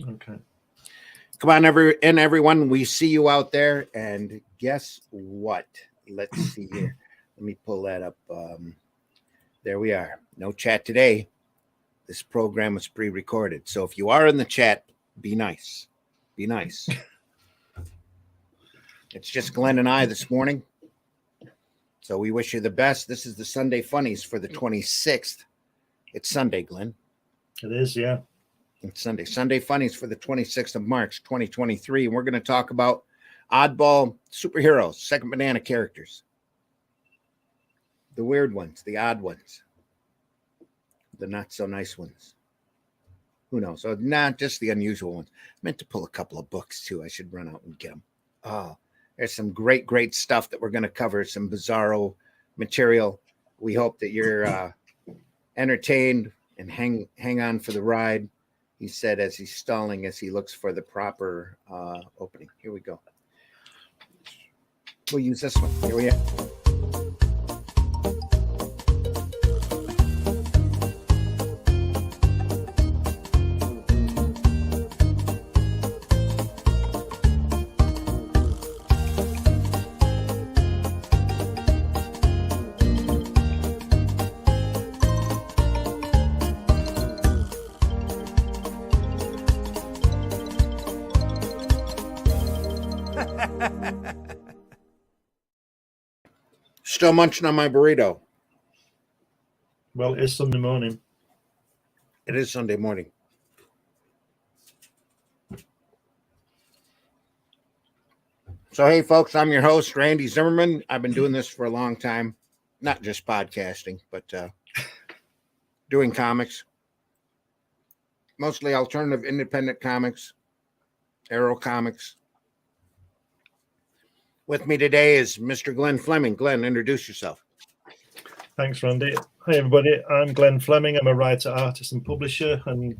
Okay. Come on, everyone. We see you out there. And guess what? Let's see here. Let me pull that up. There we are. No chat today. This program was pre-recorded. So if you are in the chat, be nice. Be nice. It's just Glenn and I this morning. So we wish you the best. This is the Sunday Funnies for the 26th. It's Sunday, Glenn. It is, yeah. It's Sunday. Sunday Funnies for the 26th of March, 2023. And we're going to talk about oddball superheroes, second banana characters. The weird ones, the odd ones, the not so nice ones. Who knows? So not just the unusual ones. I meant to pull a couple of books too. I should run out and get them. Oh, there's some great stuff that we're going to cover. Some bizarro material. We hope that you're entertained and hang on for the ride. He said as he's stalling, as he looks for the proper opening. Here we go. We'll use this one. Here we are. Still munching on my burrito. Well, it is Sunday morning. It is Sunday morning. So, hey, folks, I'm your host, Randy Zimmerman. I've been doing this for a long time, not just podcasting, but doing comics, mostly alternative independent comics, Arrow comics. With me today is Mr. Glenn Fleming. Glenn, introduce yourself. Thanks, Randy. Hi, everybody. I'm Glenn Fleming. I'm a writer, artist, and publisher. And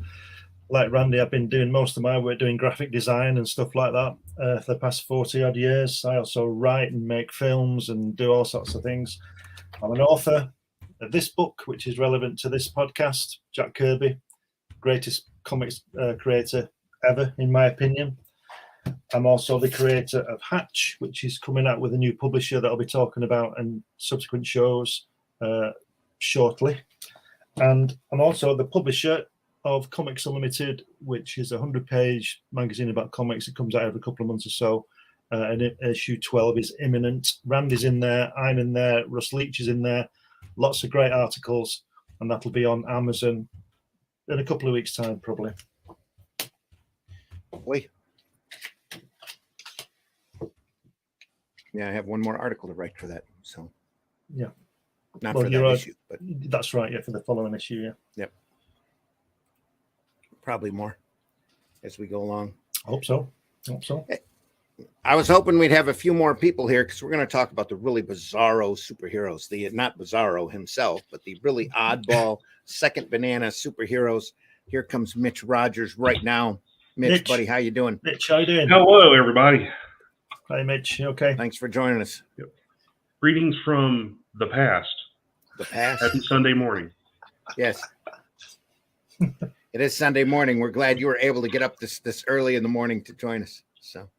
like Randy, I've been doing most of my work doing graphic design and stuff like that for the past 40-odd years. I also write and make films and do all sorts of things. I'm an author of this book, which is relevant to this podcast, Jack Kirby, greatest comics creator ever, in my opinion. I'm also the creator of Hatch, which is coming out with a new publisher that I'll be talking about in subsequent shows shortly. And I'm also the publisher of Comics Unlimited, which is a 100-page magazine about comics. It comes out every couple of months or so. And issue 12 is imminent. Randy's in there. I'm in there. Russ Leach is in there. Lots of great articles. And that'll be on Amazon in a couple of weeks' time, probably. Wait. Yeah, I have one more article to write for that. So, yeah, not for that issue, but that's right. Yeah, for the following issue. Yeah. Yep. Probably more as we go along. I hope so. I was hoping we'd have a few more people here because we're going to talk about the really bizarro superheroes. The not Bizarro himself, but the really oddball second banana superheroes. Here comes Mitch Rogers right now. Mitch, buddy, how you doing? Mitch, how you doing? Hello, everybody. Hi, Mitch. You okay? Thanks for joining us. Yep. Greetings from the past. The past. Happy Sunday morning. Yes. It is Sunday morning. We're glad you were able to get up this early in the morning to join us. So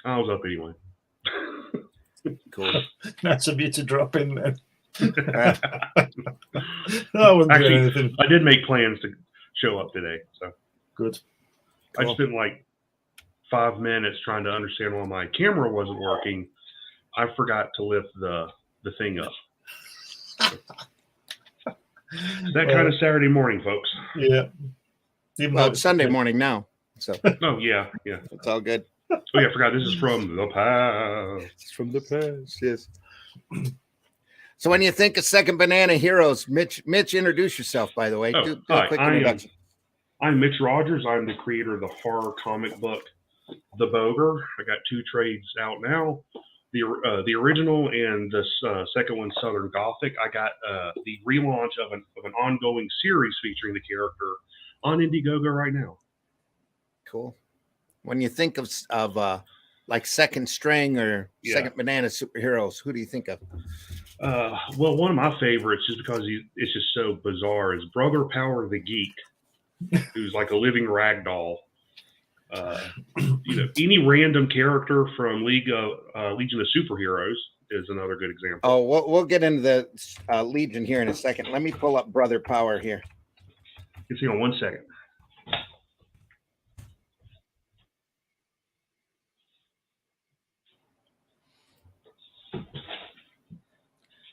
I was up anyway. Cool. That's of you to drop in there. Actually, I did make plans to show up today. So good. Cool. I spent like 5 minutes trying to understand why my camera wasn't working. I forgot to lift the thing up. That kind of Saturday morning, folks. Yeah. Well, it's Sunday morning now. So. Oh, yeah. It's all good. Oh, yeah, I forgot. This is from the past. It's from the past, yes. So when you think of second banana heroes, Mitch, introduce yourself, by the way. Oh, do a quick introduction. I'm Mitch Rogers. I'm the creator of the horror comic book, The Boger. I got 2 trades out now. The original and the second one, Southern Gothic. I got the relaunch of an ongoing series featuring the character on Indiegogo right now. Cool. When you think of like second string or second banana superheroes, who do you think of? Well, one of my favorites, just because it's just so bizarre, is Brother Power the Geek, who's like a living rag doll. Any random character from Legion of Superheroes is another good example. Oh, we'll get into the Legion here in a second. Let me pull up Brother Power here. Just hang on 1 second.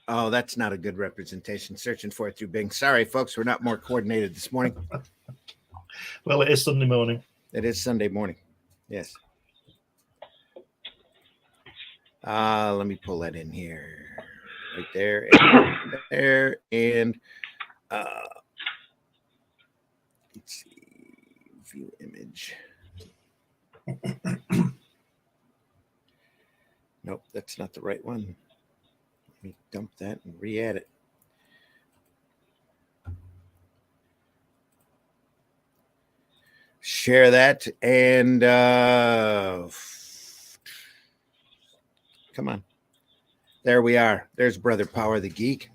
Oh, that's not a good representation. Searching for it through Bing. Sorry, folks, we're not more coordinated this morning. Well, it is Sunday morning. It is Sunday morning. Yes. Let me pull that in here. Right there. And there. And let's see. View image. Nope, that's not the right one. Let me dump that and re-add it. Share that and come on. There we are. There's Brother Power the Geek.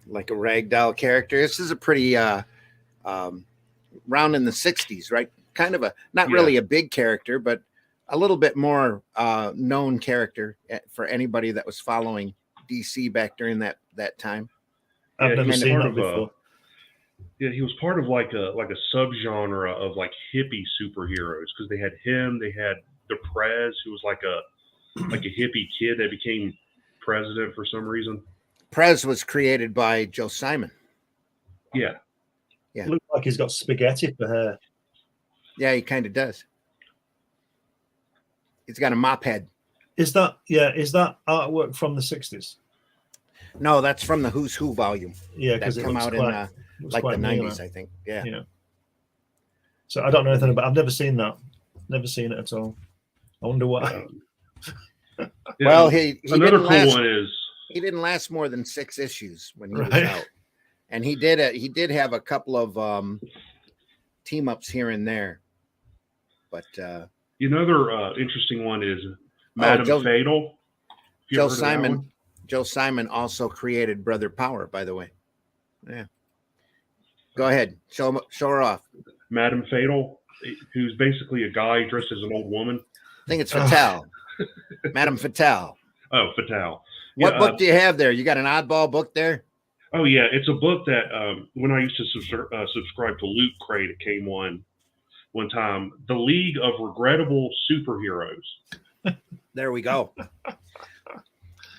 Like a ragdoll character. This is a pretty round in the 60s, right? Kind of not really a big character, but a little bit more known character for anybody that was following DC back during that time. I've never seen that before. He was part of like a subgenre of like hippie superheroes because they had him, they had the Prez, who was like a hippie kid that became president for some reason. Prez was created by Joe Simon. Yeah. Looks like he's got spaghetti for hair. Yeah, he kind of does. He's got a mop head. Is that artwork from the 60s? No, that's from the Who's Who volume. Yeah, because that it come out quite, in like the 90s, I think. Yeah. So I don't know anything about. I've never seen that. Never seen it at all. I wonder why. Well, he another cool one is he didn't last more than 6 issues when he was out, and he did have a couple of team ups here and there, but another interesting one is Madam Fatal. Joe Simon also created Brother Power, by the way. Yeah. Go ahead. Show her off. Madam Fatal, who's basically a guy dressed as an old woman. I think it's Fatale. Madam Fatale. Oh, Fatale. What book do you have there? You got an oddball book there? Oh, yeah. It's a book that when I used to subscribe to Loot Crate, it came one time. The League of Regrettable Superheroes. There we go.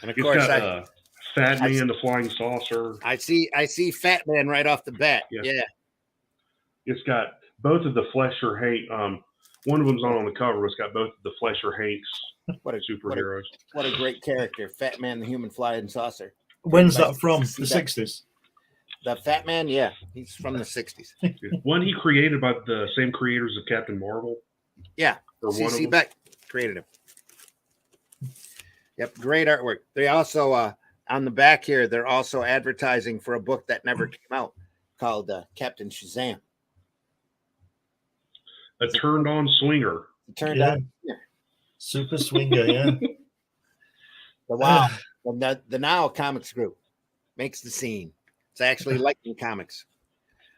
And of it's course, got Fat Man, the Flying Saucer. I see Fat Man right off the bat. Yeah. It's got both of the Flesher Hank. One of them's not on the cover. It's got both of the Flesher Hanks superheroes. What a great character, Fat Man, the Human Flying Saucer. When's that from? The 60s. The Fat Man, yeah, he's from the 60s. One he created by the same creators of Captain Marvel. Yeah, C.C. Beck created him. Yep, great artwork. They also on the back here, they're also advertising for a book that never came out called Captain Shazam. A turned on swinger. Turned on super swinger, yeah. The Now Comics Group makes the scene. It's actually Lightning Comics,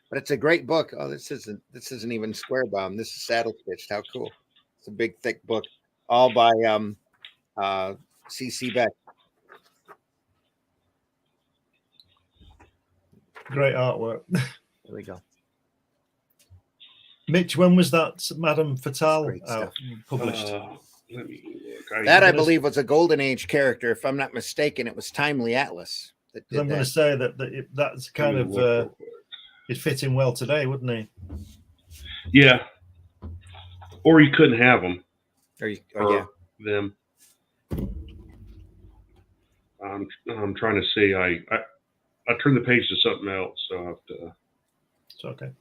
but it's a great book. Oh, this isn't even square bound. This is saddle stitched. How cool! It's a big, thick book, all by C.C. Beck. Great artwork. There we go. Mitch, when was that Madame Fatale published? Let me look. I believe was a Golden Age character. If I'm not mistaken, it was Timely Atlas. I'm going to say that's kind of it fit in well today, wouldn't he? Yeah. Or you couldn't have them. Them. I'm trying to see. I turned the page to something else, so I have to. It's okay.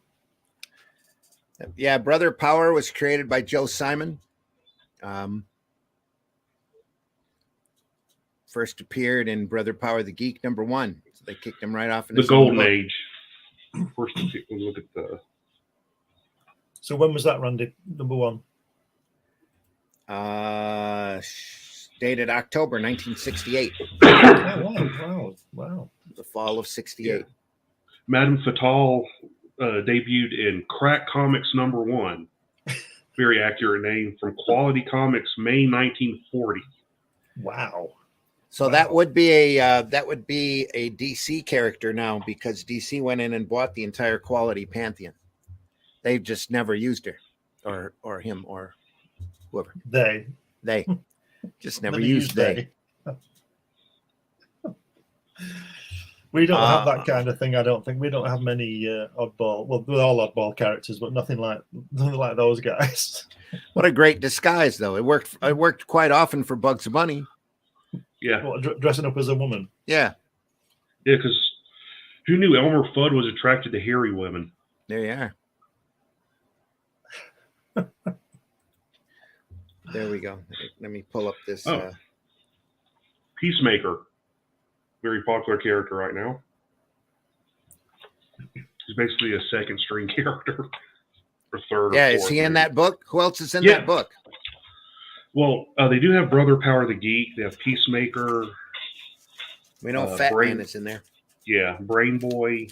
Yeah, Brother Power was created by Joe Simon. First appeared in Brother Power the Geek #1. So they kicked him right off in the Golden Age. First, look at the. So when was that, Randy? #1. Dated October 1968. Oh, wow. The fall of '68. Yeah. Madame Fatale debuted in Crack Comics #1. Very accurate name, from Quality Comics, May 1940. Wow. So Wow. that would be a DC character now, because DC went in and bought the entire Quality pantheon. They've just never used her, or him, or whoever. They Just never used they. We don't have that kind of thing. I don't think we don't have many oddball. Well, we're all oddball characters, but nothing like those guys. What a great disguise, though. It worked quite often for Bugs Bunny. Yeah. What, dressing up as a woman. Yeah. Yeah, because who knew Elmer Fudd was attracted to hairy women? There you are. There we go. Let me pull up this. Peacemaker. Very popular character right now. He's basically a second string character. Or third. Yeah, or is fourth, he in maybe. that book? Who else is in that book? Well, they do have Brother Power the Geek. They have Peacemaker. We know Fat Man is in there. Yeah, Brain Boy.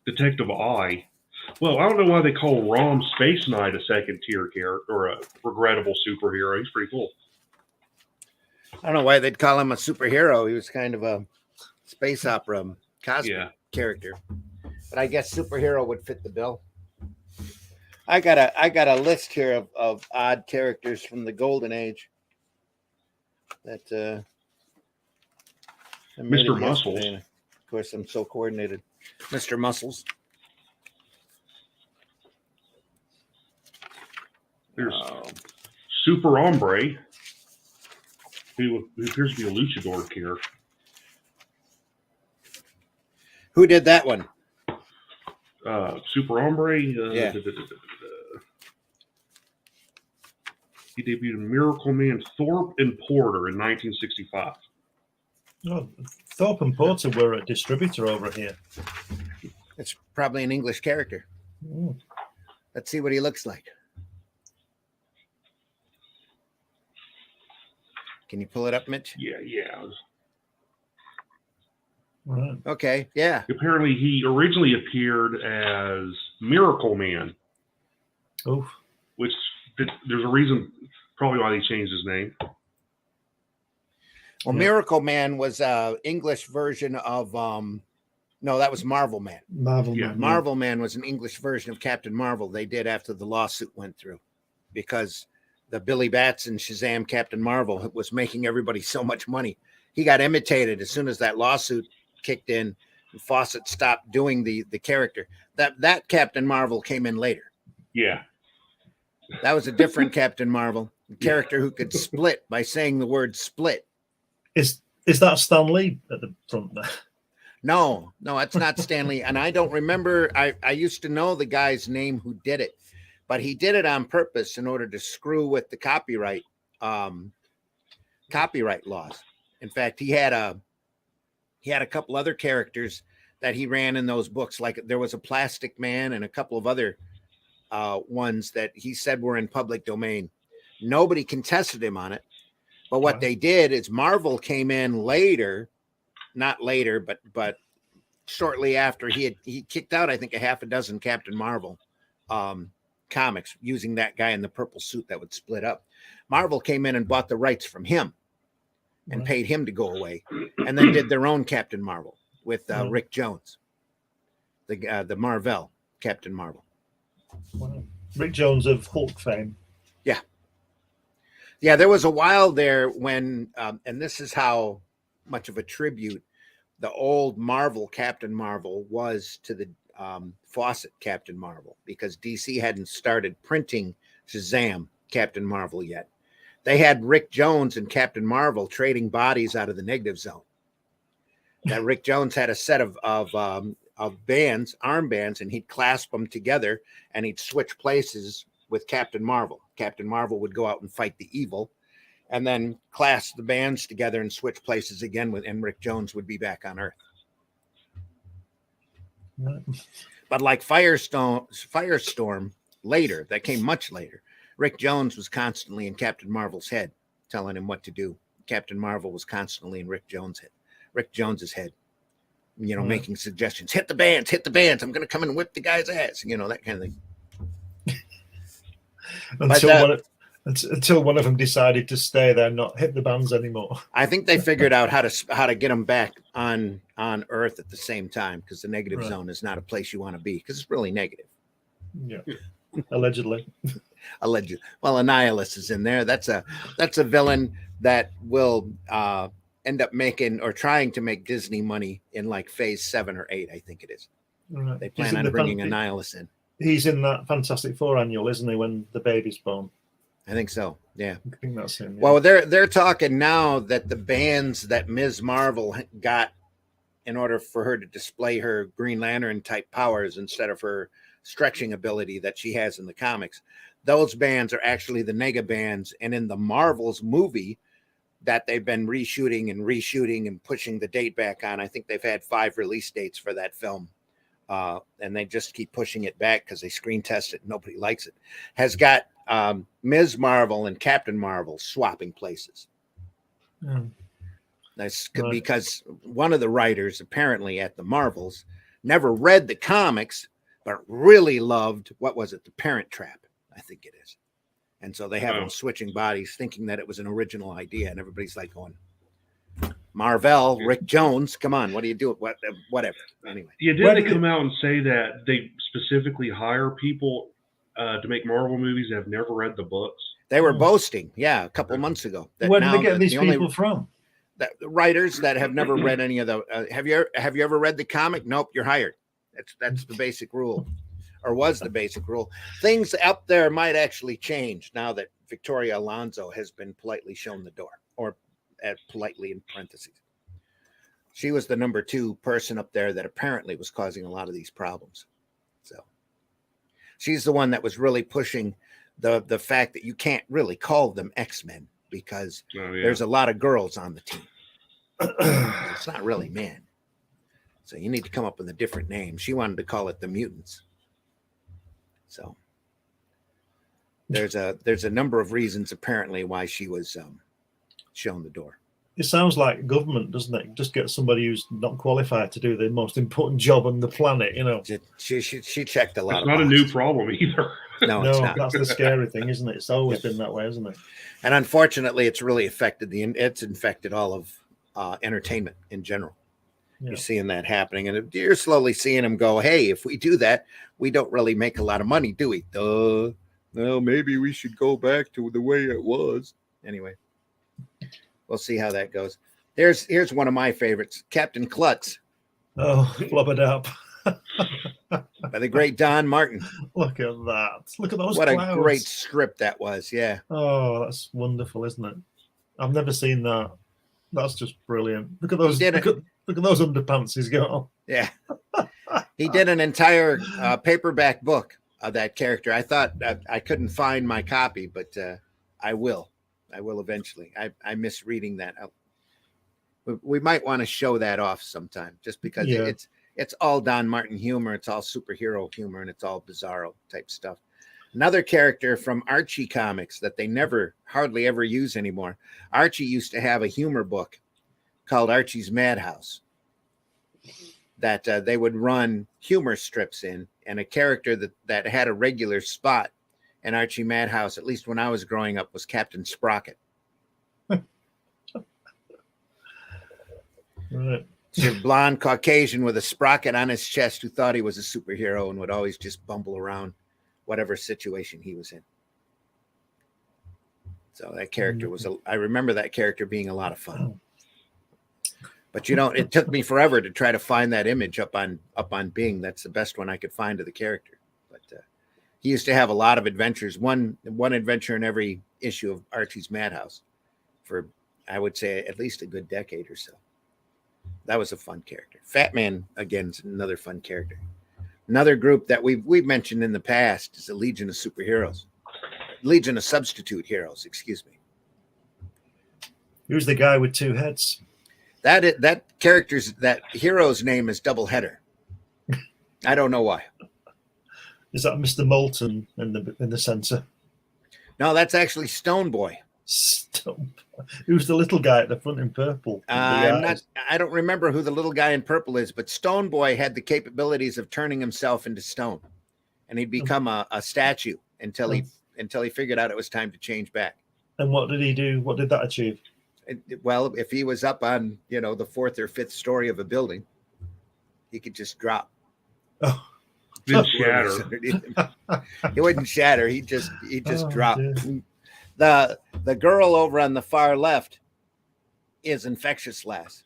Detective Eye. Well, I don't know why they call Rom Space Knight a second tier character or a regrettable superhero. He's pretty cool. I don't know why they'd call him a superhero. He was kind of a space opera cosmic character. But I guess superhero would fit the bill. I got a list here of odd characters from the Golden Age. That Mr. Muscles. Of course, I'm so coordinated. Mr. Muscles. There's Super Hombre, who appears to be a luchador character. Who did that one? Super Hombre. Yeah. He debuted in Miracle Man Thorpe and Porter in 1965. Oh, Thorpe and Porter were a distributor over here. It's probably an English character. Mm. Let's see what he looks like. Can you pull it up, Mitch? Yeah. Right. Okay, yeah. Apparently, he originally appeared as Miracle Man. Oof. Which there's a reason probably why they changed his name. Well, Miracle Man was English version of no, that was Marvel Man. Marvel Man. Marvel Man was an English version of Captain Marvel. They did after the lawsuit went through, because the Billy Batson Shazam Captain Marvel was making everybody so much money. He got imitated as soon as that lawsuit kicked in and Fawcett stopped doing the character. That Captain Marvel came in later. Yeah. That was a different Captain Marvel, a character who could split by saying the word split. Is that Stan Lee at the front there? No, it's not Stanley. And I don't remember. I used to know the guy's name who did it, but he did it on purpose in order to screw with the copyright laws. In fact, he had a couple other characters that he ran in those books. Like there was a Plastic Man and a couple of other ones that he said were in public domain. Nobody contested him on it. But what they did is Marvel came in later, not later, but shortly after he kicked out, I think, a half a dozen Captain Marvel comics using that guy in the purple suit that would split up. Marvel came in and bought the rights from him and paid him to go away, and then did their own Captain Marvel with Rick Jones, the Marvel Captain Marvel. Wow. Rick Jones of Hulk fame. Yeah, there was a while there when, and this is how much of a tribute the old Marvel Captain Marvel was to the Fawcett Captain Marvel, because DC hadn't started printing Shazam Captain Marvel yet. They had Rick Jones and Captain Marvel trading bodies out of the negative zone. That Rick Jones had a set of bands, armbands, and he'd clasp them together and he'd switch places with Captain Marvel. Captain Marvel would go out and fight the evil, and then clasp the bands together and switch places again and Rick Jones would be back on Earth. Right. But like Firestorm later, that came much later, Rick Jones was constantly in Captain Marvel's head, telling him what to do. Captain Marvel was constantly in Rick Jones's head. making suggestions. Hit the bands. I'm going to come and whip the guy's ass. That kind of thing. Until one of them decided to stay there and not hit the bands anymore. I think they figured out how to get them back on Earth at the same time, because the negative zone is not a place you want to be, because it's really negative. Yeah, allegedly. Allegedly. Well, Annihilus is in there. That's a villain that will end up making or trying to make Disney money in like phase 7 or 8, I think it is. Right. They plan on bringing Annihilus in. He's in that Fantastic Four annual, isn't he, when the baby's born? I think so. Yeah. I think that's him. Yeah. Well, they're talking now that the bands that Ms. Marvel got in order for her to display her Green Lantern type powers instead of her stretching ability that she has in the comics, those bands are actually the Nega bands. And in the Marvels movie that they've been reshooting and pushing the date back on, I think they've had 5 release dates for that film. And they just keep pushing it back because they screen test it. And nobody likes it. Has got Ms. Marvel and Captain Marvel swapping places. That's because one of the writers apparently at the Marvels never read the comics, but really loved, what was it? The Parent Trap, I think it is. And so they have them switching bodies, thinking that it was an original idea. And everybody's like going, Marvel, Rick Jones, come on, what are you doing? Whatever. Anyway. Yeah, didn't they come out and say that they specifically hire people to make Marvel movies that have never read the books? They were boasting, a couple of months ago. Where did they get these people from? The writers that have never read any of the. Have you ever read the comic? Nope, you're hired. That's the basic rule, or was the basic rule. Things up there might actually change now that Victoria Alonso has been politely shown the door, or politely in parentheses. She was the number 2 person up there that apparently was causing a lot of these problems. So she's the one that was really pushing the fact that you can't really call them X-Men because there's a lot of girls on the team. It's not really men. So you need to come up with a different name. She wanted to call it the Mutants. So there's a number of reasons apparently why she was shown the door. It sounds like government, doesn't it? Just get somebody who's not qualified to do the most important job on the planet, She checked a lot. It's not a new problem either. No, it's not. That's the scary thing, isn't it? It's always been that way, isn't it? And unfortunately, it's really infected all of entertainment in general. Yeah. You're seeing that happening, and you're slowly seeing them go, hey, if we do that, we don't really make a lot of money, do we? Well, maybe we should go back to the way it was. Anyway, we'll see how that goes. Here's one of my favorites, Captain Klutz. Oh, flubbered up. By the great Don Martin. Look at that. Look at those What clouds. A great strip that was, yeah. Oh, that's wonderful, isn't it? I've never seen that. That's just brilliant. Look at those. Look at those underpants he's got. Yeah. He did an entire paperback book of that character. I thought I couldn't find my copy, but I will. I will eventually. I miss reading that. We might want to show that off sometime, just because it's all Don Martin humor. It's all superhero humor, and it's all bizarro type stuff. Another character from Archie comics that they hardly ever use anymore. Archie used to have a humor book called Archie's Madhouse that they would run humor strips in, and a character that had a regular spot in Archie Madhouse, at least when I was growing up, was Captain Sprocket. Right. He's a blonde Caucasian with a sprocket on his chest who thought he was a superhero and would always just bumble around whatever situation he was in. So that character I remember that character being a lot of fun. But it took me forever to try to find that image up on Bing. That's the best one I could find of the character. But he used to have a lot of adventures. One adventure in every issue of Archie's Madhouse for, I would say, at least a good decade or so. That was a fun character. Fat Man, again, is another fun character. Another group that we've mentioned in the past is the Legion of Superheroes. Legion of Substitute Heroes, excuse me. Who's the guy with 2 heads? That hero's name is Doubleheader. I don't know why. Is that Mr. Moulton in the center? No, that's actually Stone Boy. Stone. Who's the little guy at the front in purple? with the eyes? I don't remember who the little guy in purple is, but Stone Boy had the capabilities of turning himself into stone, and he'd become a statue until he figured out it was time to change back. And what did he do? What did that achieve? Well, if he was up on, the fourth or fifth story of a building, he could just drop. Oh, Then shatter. He wouldn't shatter. He just dropped. Dear. The girl over on the far left is Infectious Lass.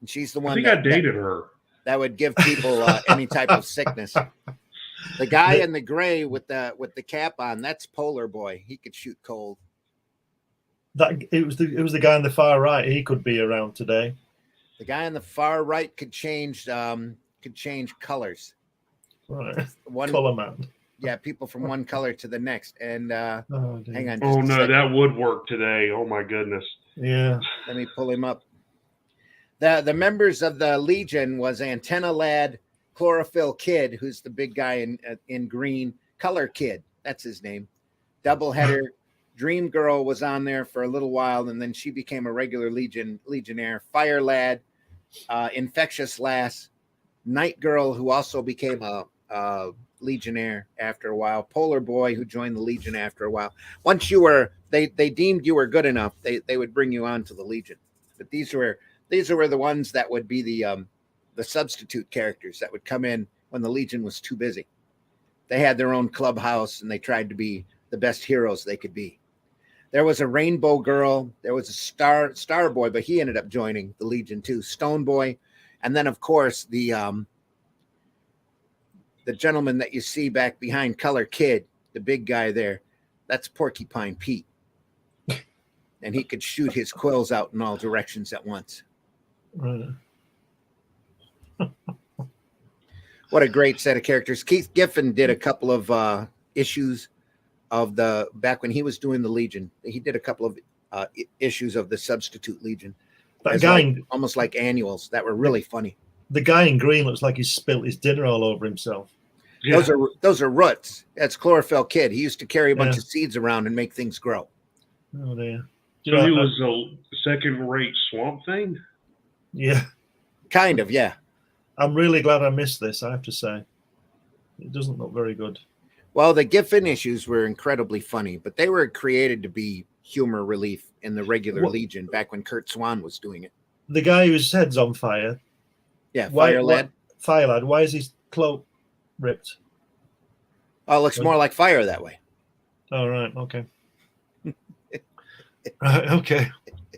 And she's the I one think I dated her. that would give people any type of sickness. The guy in the gray with the cap on, that's Polar Boy. He could shoot cold. It was the guy on the far right. He could be around today. The guy on the far right could change colors. Right. One Color man. Yeah, people from one color to the next. And hang on. Oh no, that would work today. Oh my goodness. Yeah. Let me pull him up. The members of the Legion was Antenna Lad, Chlorophyll Kid, who's the big guy in green, Color Kid, that's his name. Doubleheader. Dream Girl was on there for a little while, and then she became a regular Legionnaire. Fire Lad, Infectious Lass, Night Girl, who also became a Legionnaire after a while. Polar Boy, who joined the Legion after a while. Once they deemed you were good enough, they would bring you on to the Legion. But these were the ones that would be the substitute characters that would come in when the Legion was too busy. They had their own clubhouse, and they tried to be the best heroes they could be. There was a Rainbow Girl. There was a Star Boy, but he ended up joining the Legion too. Stone Boy, and then of course the gentleman that you see back behind Color Kid, the big guy there, that's Porcupine Pete, and he could shoot his quills out in all directions at once. Right. What a great set of characters. Keith Giffen did a couple of issues of back when he was doing the Legion. He did a couple of issues of the Substitute Legion. That guy, almost like annuals that were really funny. The guy in green looks like he's spilt his dinner all over himself. Yeah. Those are roots. That's Chlorophyll Kid. He used to carry a bunch of seeds around and make things grow. Oh dear. So he was a second-rate Swamp Thing? Yeah. Kind of, yeah. I'm really glad I missed this, I have to say. It doesn't look very good. Well, the Giffen issues were incredibly funny, but they were created to be humor relief in the regular Legion back when Kurt Swan was doing it. The guy whose head's on fire. Yeah, Fire Lad. Fire Lad. Why is his cloak ripped? Oh, it looks more like fire that way. Oh, right. Okay. Right. Okay.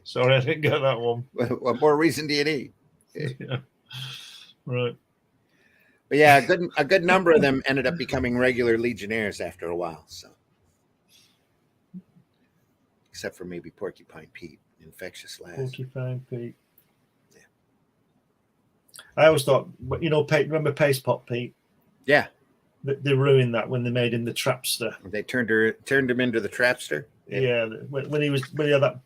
Sorry, I didn't get that one. What more reason do you need? Yeah. Right. But yeah, a good number of them ended up becoming regular Legionnaires after a while. So, except for maybe Porcupine Pete, Infectious Lass. Porcupine Pete. Yeah. I always thought, remember Paste Pot Pete? Yeah. They ruined that when they made him the Trapster. They turned him into the Trapster. Yeah, when he had that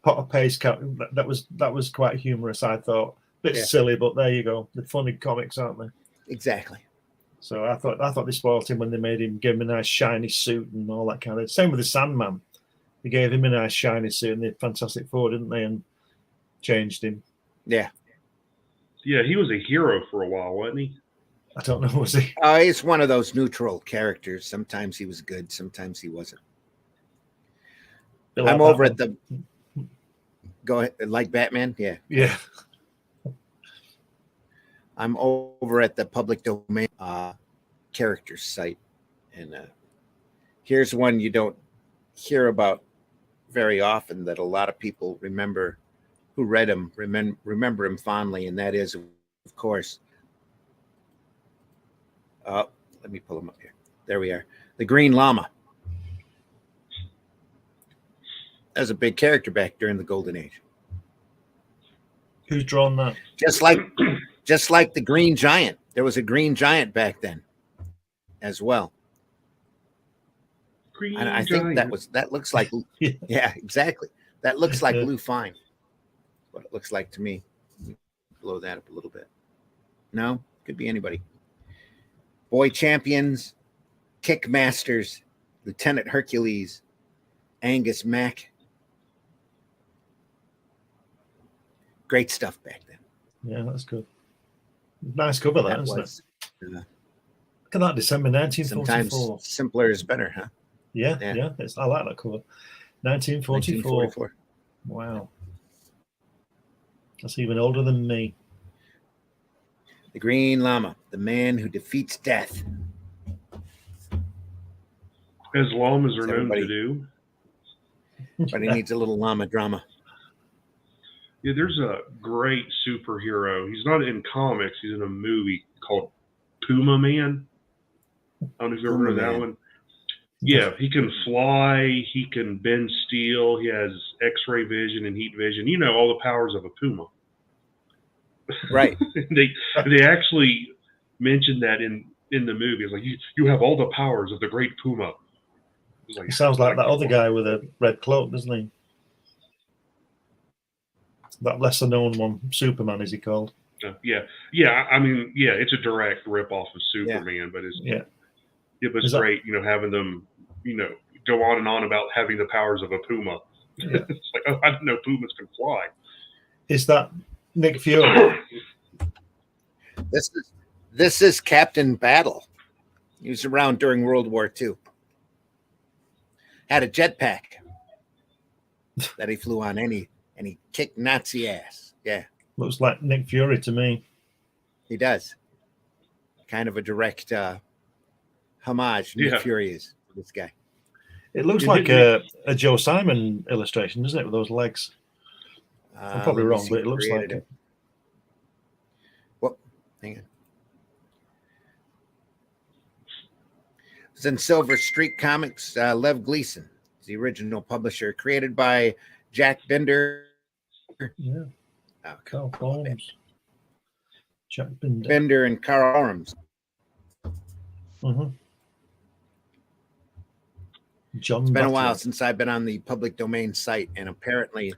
pot of paste, that was quite humorous. I thought, bit silly, but there you go. The funny comics, aren't they? Exactly. So I thought they spoiled him when they gave him a nice shiny suit and all that kind of. Same with the Sandman. They gave him a nice shiny suit in the Fantastic Four, didn't they? And changed him. Yeah. Yeah, he was a hero for a while, wasn't he? I don't know, was he? He's one of those neutral characters. Sometimes he was good, sometimes he wasn't. I'm over at the. Go ahead, like Batman, yeah. Yeah. I'm over at the public domain characters site, and here's one you don't hear about very often that a lot of people remember who read him remember him fondly, and that is, of course. Let me pull him up here. There we are. The Green Llama. As a big character back during the Golden Age. Who's drawn that? Just like the Green Giant. There was a Green Giant back then as well. And I think that looks like yeah, exactly. That looks like Lou Fine. What it looks like to me. Blow that up a little bit. No, could be anybody. Boy Champions, Kick Masters, Lieutenant Hercules, Angus Mack. Great stuff back then. Yeah, that's good. Nice cover, that, isn't it? Look at that, December 1944. Sometimes simpler is better, huh? Yeah. I like that cover. 1944. 1944. Wow. That's even older than me. The Green Llama, the man who defeats death. As llamas are known to do. But he needs a little llama drama. Yeah, there's a great superhero. He's not in comics. He's in a movie called Puma Man. I don't know if you've ever heard of that one. Yeah, he can fly. He can bend steel. He has X-ray vision and heat vision. You know, all the powers of a puma. Right. They actually mentioned that in the movie. It's like, you have all the powers of the great puma. He sounds like that other guy with a red cloak, doesn't he? That lesser known one, Superman, is he called? Yeah. I mean, yeah, it's a direct rip off of Superman, but it was great, having them, go on and on about having the powers of a puma. Yeah. It's like, oh, I didn't know pumas can fly. Is that Nick Fury? This is Captain Battle. He was around during World War II. Had a jetpack that he flew on, and he kicked Nazi ass. Yeah. Looks like Nick Fury to me. He does. Kind of a direct homage. Nick Fury is this guy. It looks like a Joe Simon illustration, doesn't it, with those legs? I'm probably wrong, but it looks like it. Well, hang on. It's in Silver Streak Comics. Lev Gleason is the original publisher, created by Jack Bender. Yeah. Carl Holmes. Jack Bender. Bender and Carl Orms. Mm-hmm. John It's been Butler. a while since I've been on the public domain site, and apparently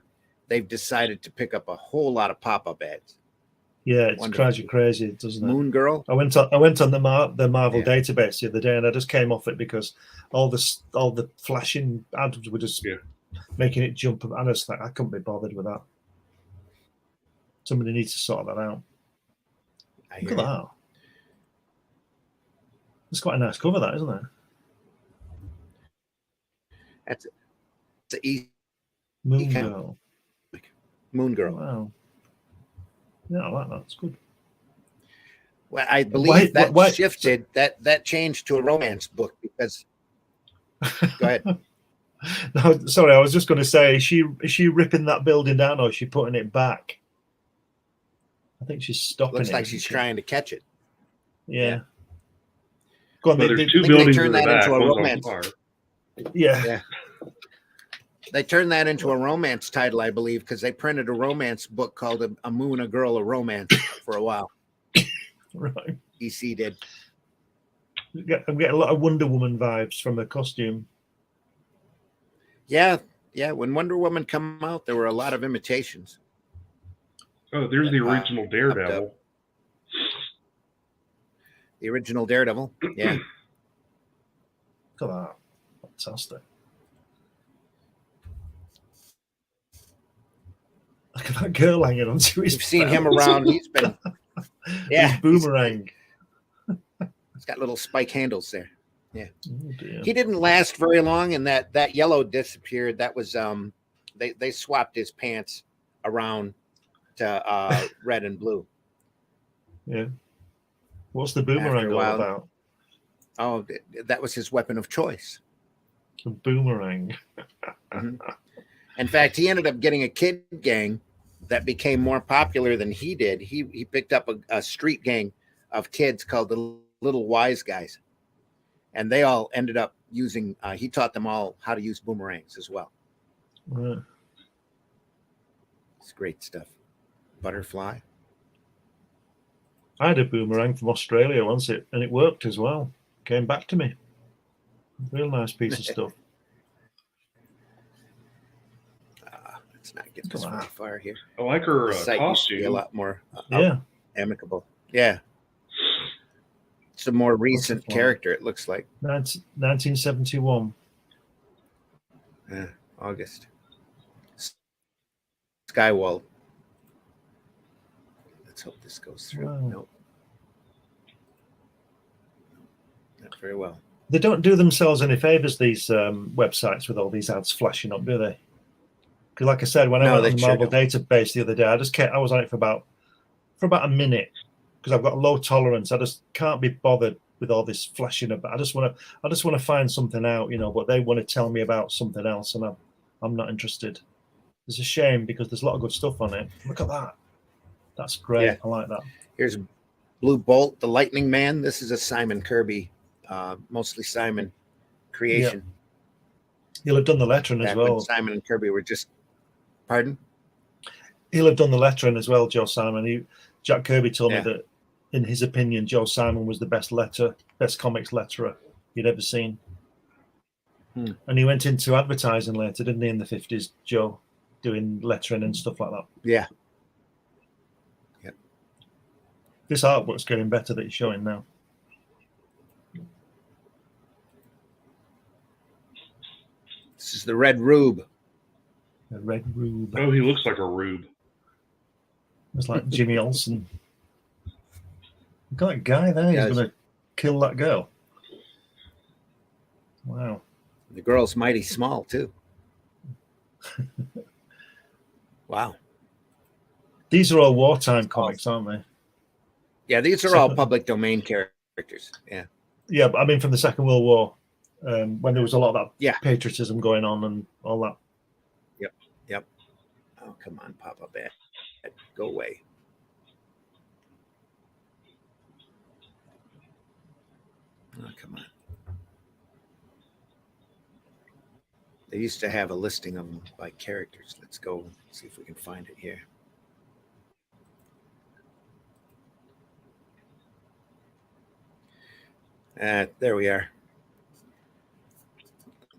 they've decided to pick up a whole lot of pop-up ads. Yeah, it drives you crazy, doesn't it? Moon Girl. I went on the Marvel database the other day, and I just came off it because all the flashing ads were just making it jump. And I was like, I couldn't be bothered with that. Somebody needs to sort that out. Look at that. It's quite a nice cover, that, isn't it? That's the Moon Girl. Moon Girl. Wow. Yeah, I like that. It's good. Well, I believe that shifted. That changed to a romance book because. Go ahead. No, sorry. I was just going to say, is she ripping that building down, or is she putting it back? I think she's stopping it. Looks like she's trying to catch it. Yeah. Go on. There's two buildings turn in the that back. into a One's on romance. fire. Yeah. They turned that into a romance title, I believe, because they printed a romance book called A Moon, a Girl, a Romance for a while. Right. EC did. I'm getting a lot of Wonder Woman vibes from her costume. Yeah. When Wonder Woman came out, there were a lot of imitations. Oh, there's the original Daredevil. The original Daredevil, yeah. Look at that. Fantastic. Look at that girl hanging onto his You've seen him around. He's been, his boomerang. He's got little spike handles there. Yeah. Oh, dear. He didn't last very long, and that yellow disappeared. That was they swapped his pants around to red and blue. Yeah. What's the boomerang all about? Oh, that was his weapon of choice. A boomerang. Mm-hmm. In fact, he ended up getting a kid gang that became more popular than he did. He picked up a street gang of kids called the Little Wise Guys. And they all ended up using, he taught them all how to use boomerangs as well. Right. It's great stuff. Butterfly. I had a boomerang from Australia once, and it worked as well. Came back to me. Real nice piece of stuff. Let's not get this very far here. I like her Used to be a costume. lot more amicable. Yeah. It's a more recent character, it looks like. 1971. Yeah. August. Skywald. Let's hope this goes through. Wow. Nope. Not very well. They don't do themselves any favors, these websites, with all these ads flashing up, do they? Because, like I said, when I went on the Marvel database the other day, I was on it for about a minute because I've got a low tolerance. I just can't be bothered with all this flashing up. I just want to find something out, but they want to tell me about something else, and I'm not interested. It's a shame because there's a lot of good stuff on it. Look at that. That's great. Yeah. I like that. Here's Blue Bolt, the Lightning Man. This is a Simon Kirby, mostly Simon creation. Yeah. He'll have done the lettering as well. Simon and Kirby were just, pardon? He'll have done the lettering as well, Joe Simon. Jack Kirby told me that, in his opinion, Joe Simon was the best comics letterer he'd ever seen. And he went into advertising later, didn't he, in the 50s, Joe, doing lettering and stuff like that. Yeah. Yep. This artwork's getting better that he's showing now. This is the Red Rube. The Red Rube. Oh, he looks like a rube. It's like Jimmy Olsen. Look at that guy there. He's going to kill that girl. Wow. The girl's mighty small, too. Wow. These are all wartime comics, aren't they? Yeah, these are all public domain characters. Yeah. Yeah, but I mean from the Second World War, when there was a lot of that patriotism going on and all that. Yep. Oh, come on, Papa Bear. Go away. Oh, come on. They used to have a listing of them by characters. Let's go see if we can find it here. There we are.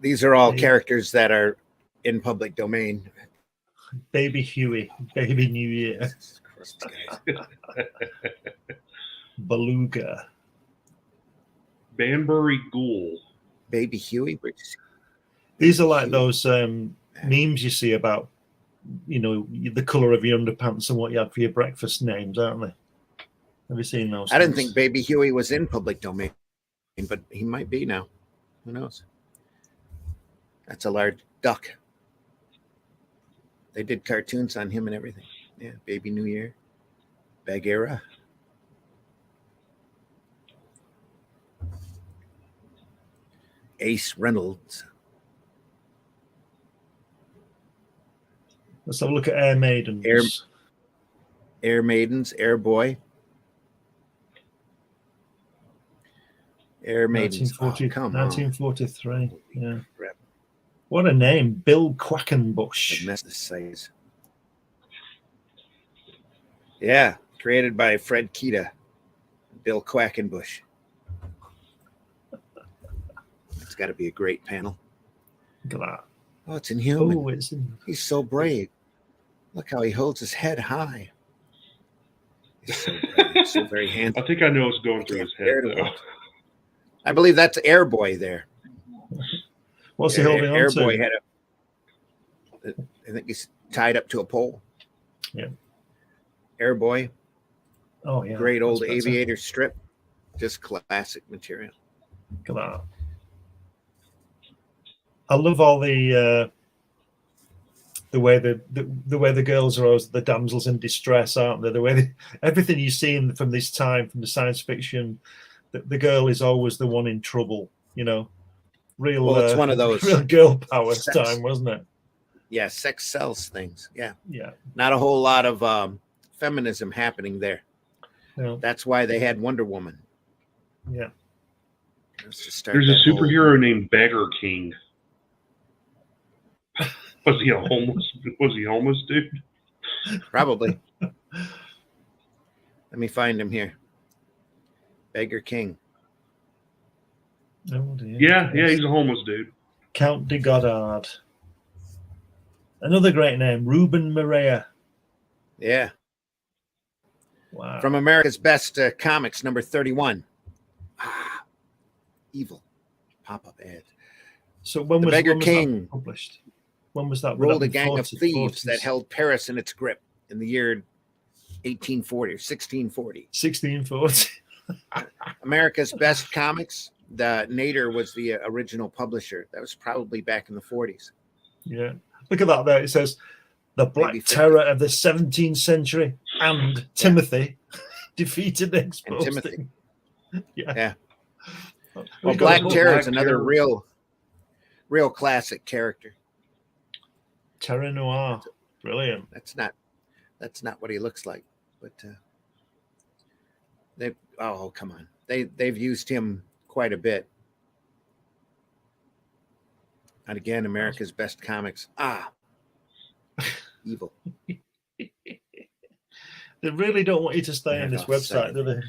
These are all characters that are in public domain. Baby Huey, Baby New Year. Beluga. Banbury Ghoul. Baby Huey. These are like those memes you see about, the color of your underpants and what you had for your breakfast names, aren't they? Have you seen those? I didn't think Baby Huey was in public domain, but he might be now. Who knows? That's a large duck. They did cartoons on him and everything. Yeah, Baby New Year. Bagheera. Ace Reynolds. Let's have a look at Air Maidens. Air Maidens, Air Boy. Air Maidens. 1943. Yeah. Crap. What a name. Bill Quackenbush. The size. Yeah, created by Fred Kita. Bill Quackenbush. It's got to be a great panel. Look at that. Oh, it's inhuman. Oh, He's so brave. Look how he holds his head high. He's so brave, so very handsome. I think I know what's going through his head, though. I believe that's Air Boy there. What's he holding on to? Air Boy had I think he's tied up to a pole. Yeah. Air Boy. Oh, yeah. Great old aviator strip. Just classic material. Look at that. I love all the way the girls are always the damsels in distress, aren't they? The way everything you see from this time, from the science fiction, the girl is always the one in trouble. Real. Well, it's one of those real girl power time, wasn't it? Yeah, sex sells things. Yeah. Yeah. Not a whole lot of feminism happening there. No. That's why they had Wonder Woman. Yeah. There's a superhero named Beggar King. Was he homeless dude? Probably. Let me find him here. Beggar King. Oh dear. Yeah, he's a homeless dude. Count de Goddard. Another great name, Ruben Maria. Yeah. Wow. From America's Best Comics, number 31. Evil. Pop-up ad. So when was Beggar King that published? When was that? Would ruled that a be gang of 40, thieves 40s? that held Paris in its grip in the year 1840 or 1640. 1640. America's Best Comics. The Nader was the original publisher. That was probably back in the 40s. Yeah. Look at that there. It says, the Black Maybe 50. Terror of the 17th century and Timothy defeated and exposed Timothy. him. Yeah. Yeah. We've Well, got Black a book, Terror Black is another Terror. real classic character. Terror Noir. Brilliant. That's not what he looks like, but come on. They've used him quite a bit. And again, America's Best Comics. Evil. They really don't want you to stay on this website, do they?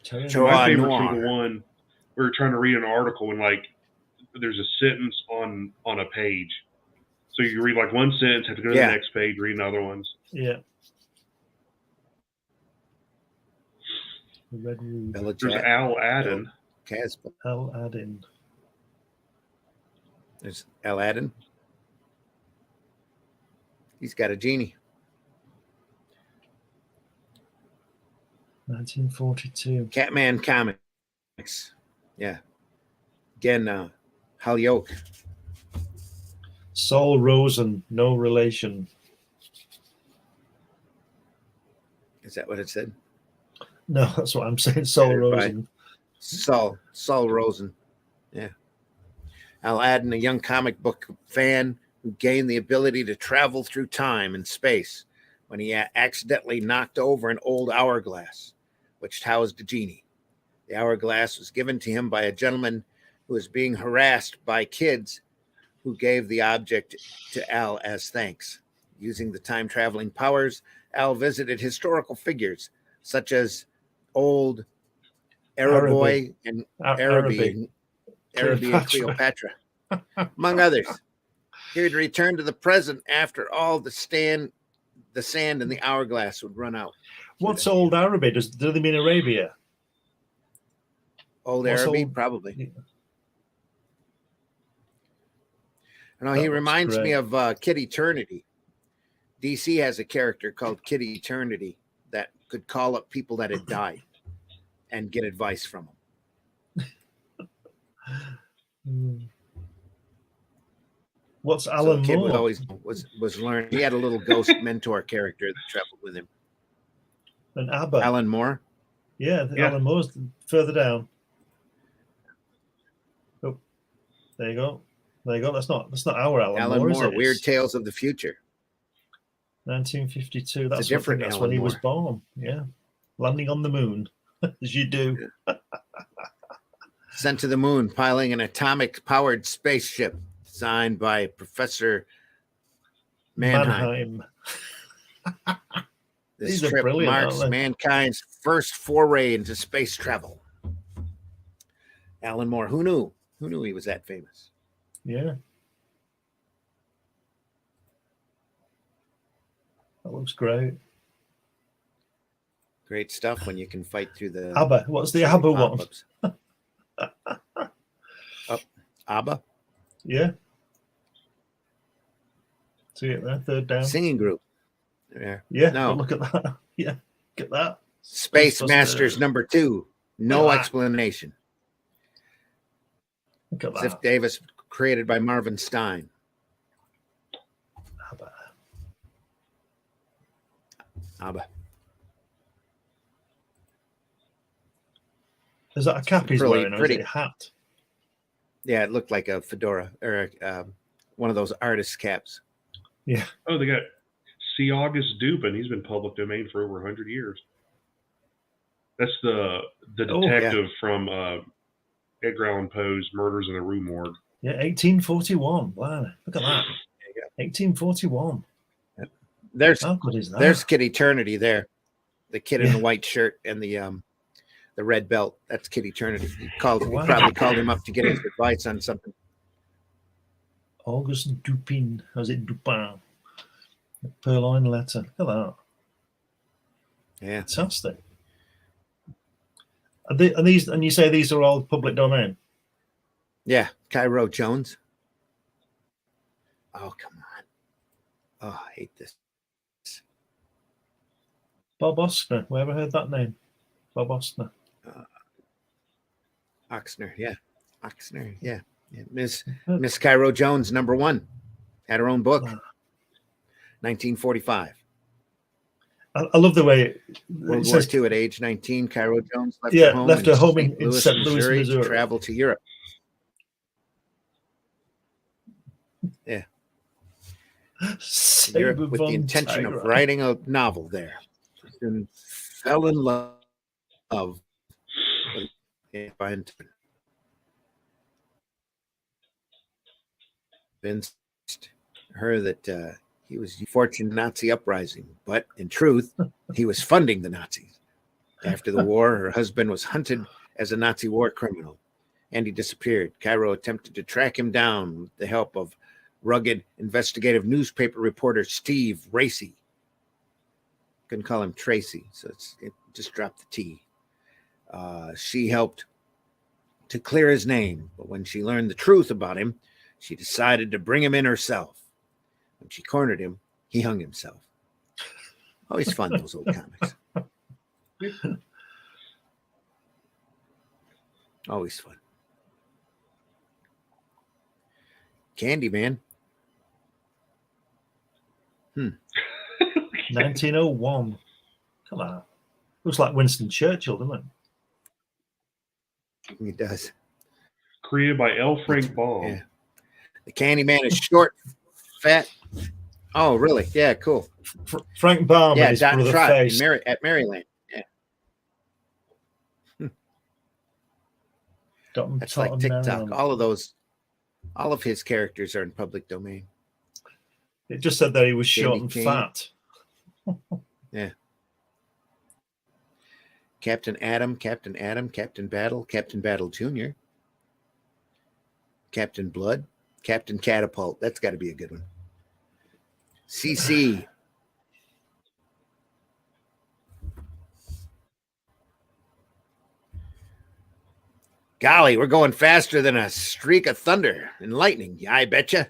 Terror So, Noir. My favorites Noir. were the one we were trying to read an article and like there's a sentence on a page. So you read like one sentence, have to go to Yeah. the next page, read another ones. Yeah. The Red Room. There's Al Adden. Casper. Al Adin. There's Aladdin. He's got a genie. 1942. Catman Comics. Yeah. Again, Hal Yoke. Saul Rosen, no relation. Is that what it said? No, that's what I'm saying. Saul Rosen. Saul Rosen. Yeah. Aladdin, a young comic book fan who gained the ability to travel through time and space when he accidentally knocked over an old hourglass, which housed a genie. The hourglass was given to him by a gentleman who was being harassed by kids who gave the object to Al as thanks. Using the time-traveling powers, Al visited historical figures such as old Araboy and Araby and Cleopatra, among others. He would return to the present after all the sand in the hourglass would run out. What's old Araby? Do they mean Arabia? Old What's Araby, old- probably. Yeah. No, That he looks reminds me great. of Kid Eternity. DC has a character called Kid Eternity that could call up people that had died and get advice from them. Hmm. What's So Alan the kid Moore? was learning. He had a little ghost mentor character that traveled with him. And ABBA. Alan Moore. Yeah, Yeah. Alan Moore's further down. Oh, there you go. There you go. That's not our Alan Moore, is it? Weird It's Tales of the Future. 1952. That's different that's Alan when he was Moore. born. Yeah, landing on the moon, as you do. Sent to the moon, piloting an atomic-powered spaceship designed by Professor Mannheim. This These are trip brilliant, marks aren't they? mankind's first foray into space travel. Alan Moore. Who knew? Who knew he was that famous? Yeah, that looks great. Great stuff when you can fight through the ABBA. What's the ABBA one? pop-ups. ABBA Yeah. See it there, third down. singing group. Yeah. Yeah. No. But look at that. Yeah. Look at that. Space Ghostbusters. Masters #2. No Look at that. explanation. Look at Ziff that. Davis, created by Marvin Stein. ABBA. ABBA. Is that a cap he's Pretty- wearing, or pretty- is it a hat? Yeah, it looked like a fedora or one of those artist caps. Oh, they got C. August Dupin. He's been public domain for over 100 years. That's the Oh, yeah. detective from Edgar Allan Poe's Murders in the Rue Morgue. Yeah, 1841. Wow. Look at that. There you go. 1841. There's How good is that? There's Kid Eternity there. The kid in Yeah. the white shirt and the red belt. That's Kid Eternity. He Wow. probably called him up to get his advice on something. August Dupin. Or is it Dupin? The purloin letter. Look at that. Yeah. Fantastic. And you say these are all public domain? Yeah. Cairo Jones. Oh, come on. Oh, I hate this. Bob Ostner. We ever heard that name? Bob Ostner. Oxner, yeah. Oxner, yeah. Miss Cairo Jones, #1. Had her own book. 1945. I love the way World War II. At age 19, Cairo Jones left her home in St. Louis, Missouri, to travel to Europe. Yeah. Europe with the intention of writing a novel there. And fell in love with convinced her that he was fortune Nazi uprising, but in truth, he was funding the Nazis. After the war, her husband was hunted as a Nazi war criminal, and he disappeared. Cairo attempted to track him down with the help of rugged investigative newspaper reporter Steve Racy. Couldn't call him Tracy, so it just dropped the T. She helped to clear his name, but when she learned the truth about him, she decided to bring him in herself. When she cornered him, he hung himself. Always fun, those old comics. Always fun. Candyman. 1901. Come on. Looks like Winston Churchill, doesn't it? He does. Created by L. Frank Baum. Yeah. The Candyman is short, fat. Oh, really? Yeah, cool. Frank Baum and his brother Face. At Maryland. Yeah. That's like TikTok. Maryland. All of his characters are in public domain. It just said that he was short and fat. Yeah. Captain Adam, Captain Battle, Captain Battle Jr., Captain Blood, Captain Catapult. That's got to be a good one. CC. Golly, we're going faster than a streak of thunder and lightning. Yeah, I betcha.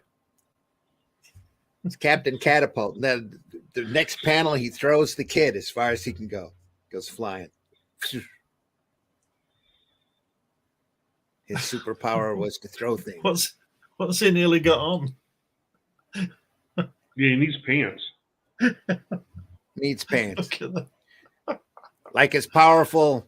It's Captain Catapult. The next panel, he throws the kid as far as he can go. Goes flying. His superpower was to throw things. What's he nearly got on? Yeah, he needs pants. Needs pants. Like his powerful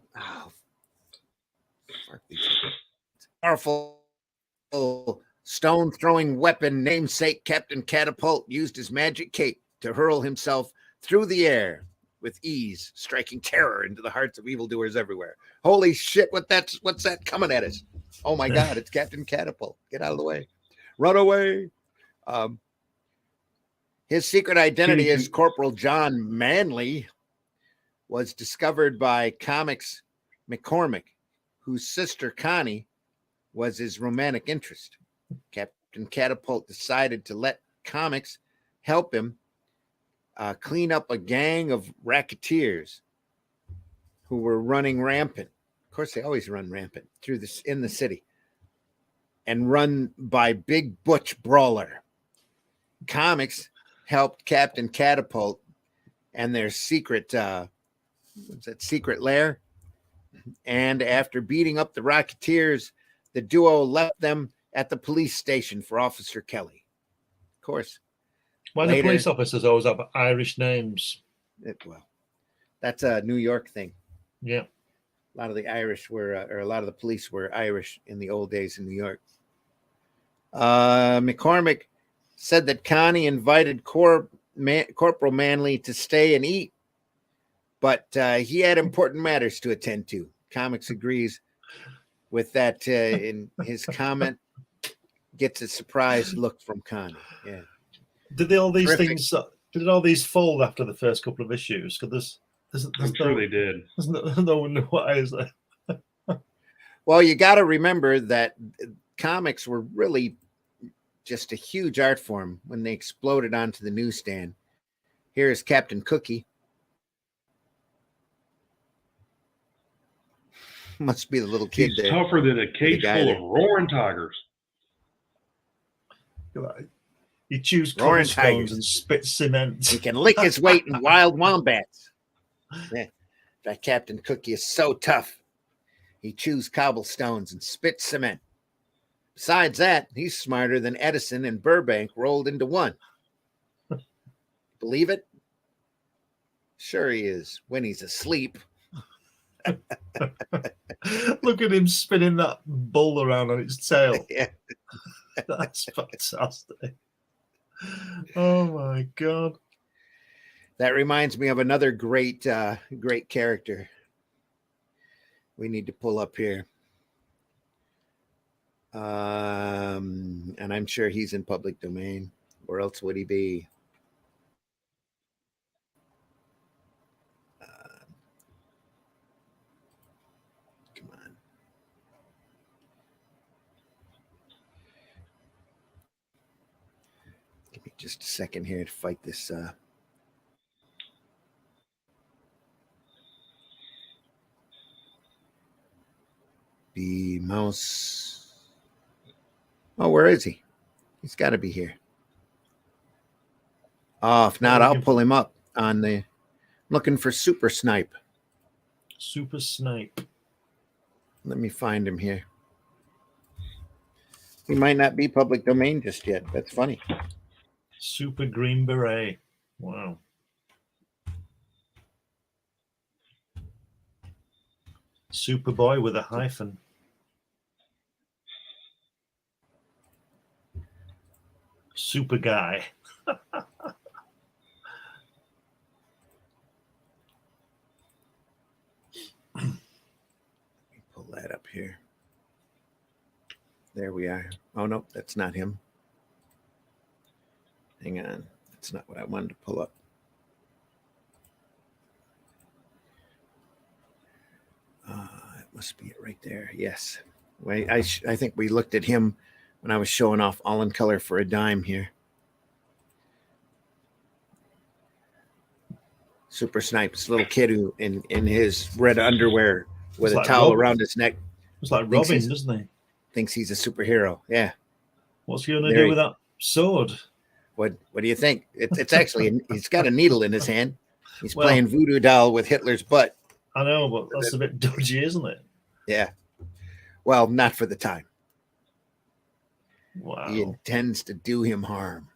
stone-throwing weapon namesake Captain Catapult used his magic cape to hurl himself through the air with ease, striking terror into the hearts of evildoers everywhere. Holy shit, what's that coming at us? Oh my God, it's Captain Catapult. Get out of the way. Run away. His secret identity as Corporal John Manley was discovered by Comics McCormick, whose sister Connie was his romantic interest. Captain Catapult decided to let Comics help him clean up a gang of racketeers who were running rampant. Of course, they always run rampant in the city, and run by Big Butch Brawler. Comics helped Captain Catapult and their secret secret lair. And after beating up the racketeers, the duo left them at the police station for Officer Kelly. Of course. Why do police officers always have Irish names? Well, that's a New York thing. Yeah. A lot of the Irish were, or a lot of the police were Irish in the old days in New York. McCormick said that Connie invited Corporal Manley to stay and eat, but he had important matters to attend to. Comics agrees with that in his comment. Gets a surprised look from Connie. Yeah. Did all these things? Did all these fold after the first couple of issues? Because I'm sure they did. No one knew what is there. Well, you got to remember that comics were really just a huge art form when they exploded onto the newsstand. Here is Captain Cookie. Must be the little kid He's there. tougher than a cage full of roaring tigers. He chews Roaring cobblestones tigers. and spits cement. He can lick his weight in wild wombats. Yeah. That Captain Cookie is so tough. He chews cobblestones and spits cement. Besides that, he's smarter than Edison and Burbank rolled into one. Believe it? Sure he is, when he's asleep. Look at him spinning that bull around on its tail. Yeah. That's fantastic. Oh my God. That reminds me of another great character we need to pull up here. And I'm sure he's in public domain. Where else would he be? Come on. Give me just a second here to fight this. The mouse. Oh, where is he? He's got to be here. Oh, if not, I'll pull him up on the. Looking for Super Snipe. Super Snipe. Let me find him here. He might not be public domain just yet. That's funny. Super Green Beret. Wow. Superboy with a hyphen. Super guy. Let me pull that up here. There we are. Oh, no, that's not him. Hang on. That's not what I wanted to pull up. It must be it right there. Yes. Wait, I think we looked at him when I was showing off All in Color for a Dime here. Super Snipe's little kid who in his red underwear with a towel around his neck. It's like Robin, doesn't he? Thinks he's a superhero. Yeah. What's he gonna do with that sword? What do you think? It's actually he's got a needle in his hand. He's playing voodoo doll with Hitler's butt. I know, but that's a bit dodgy, isn't it? Yeah. Well, not for the time. Wow. He intends to do him harm.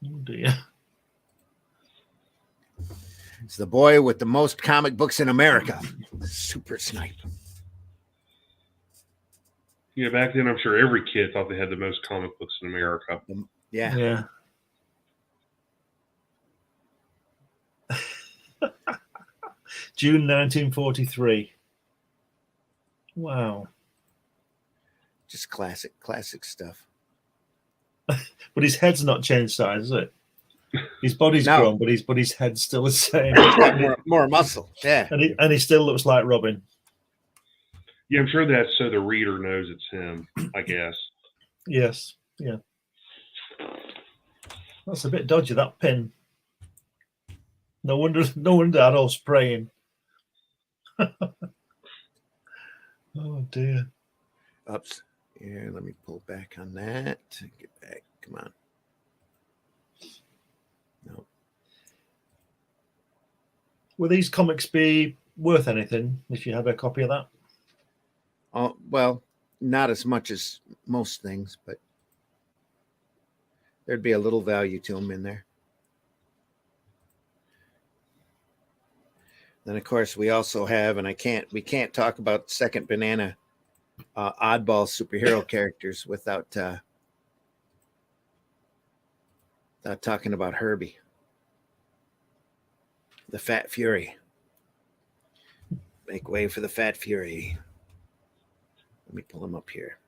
Oh dear. It's the boy with the most comic books in America, Super Snipe. Yeah, back then I'm sure every kid thought they had the most comic books in America. Yeah. Yeah. June 1943. Wow. Just classic stuff. But his head's not changed size, is it? His body's grown, but his head's still the same. more muscle. Yeah. And he still looks like Robin. Yeah, I'm sure that's so the reader knows it's him, I guess. Yes. Yeah. That's a bit dodgy, that pin. No wonder Adolf's praying. Oh dear. Oops. Here, let me pull back on that. Get back. Come on. No. Will these comics be worth anything if you have a copy of that? Oh, well, not as much as most things, but there'd be a little value to them in there. Then, of course, we also have, and we can't talk about Second Banana oddball superhero characters without talking about Herbie, the Fat Fury. Make way for the Fat Fury. Let me pull him up here.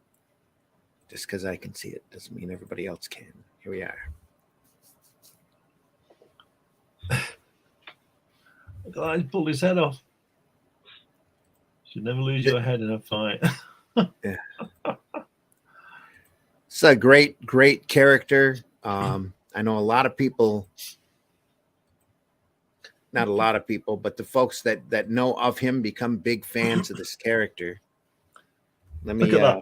Just because I can see it doesn't mean everybody else can. Here we are. I pulled his head off. Should never lose your head in a fight. Yeah. It's a great character. I know a lot of people, not a lot of people, but the folks that know of him become big fans of this character. Let me look at that.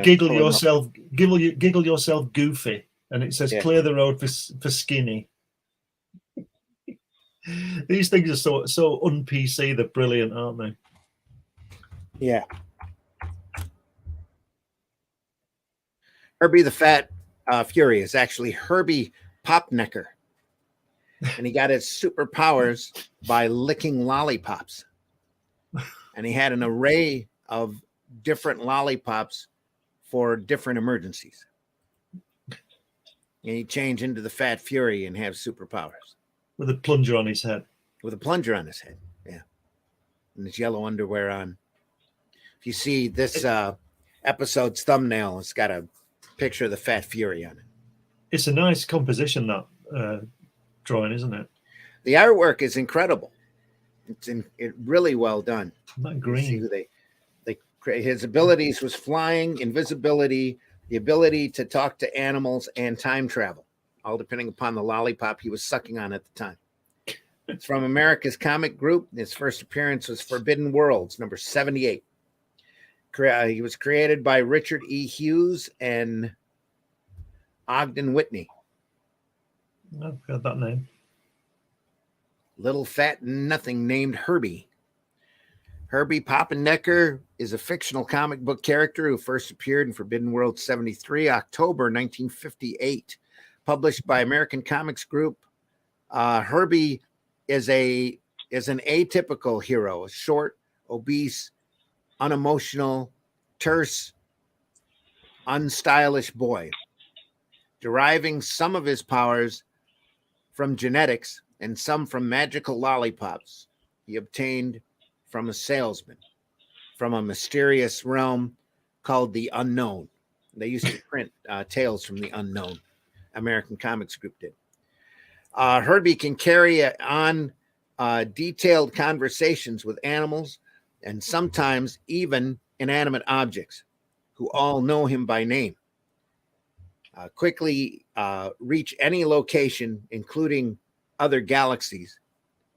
giggle yourself goofy, and it says clear the road for skinny. These things are so un-PC. They're brilliant, aren't they? Yeah. Herbie the Fat Fury is actually Herbie Popnecker, and he got his superpowers by licking lollipops. And he had an array of different lollipops for different emergencies. And he'd change into the Fat Fury and have superpowers. With a plunger on his head. With a plunger on his head, yeah. And his yellow underwear on. If you see this episode's thumbnail, it's got a picture of the Fat Fury on it. It's a nice composition, that drawing, isn't it? The artwork is incredible. It's really well done. That green. His abilities was flying, invisibility, the ability to talk to animals, and time travel, all depending upon the lollipop he was sucking on at the time. It's from America's Comic Group. His first appearance was Forbidden Worlds, number 78. He was created by Richard E. Hughes and Ogden Whitney. I've heard that name. Little fat nothing named Herbie. Herbie Poppendecker is a fictional comic book character who first appeared in Forbidden World 73, October 1958, published by American Comics Group. Herbie is an atypical hero, a short, obese, unemotional, terse, unstylish boy, deriving some of his powers from genetics and some from magical lollipops he obtained from a salesman from a mysterious realm called the Unknown. They used to print Tales from the Unknown. American Comics Group did. Herbie can carry on detailed conversations with animals and sometimes even inanimate objects who all know him by name. Quickly reach any location, including other galaxies,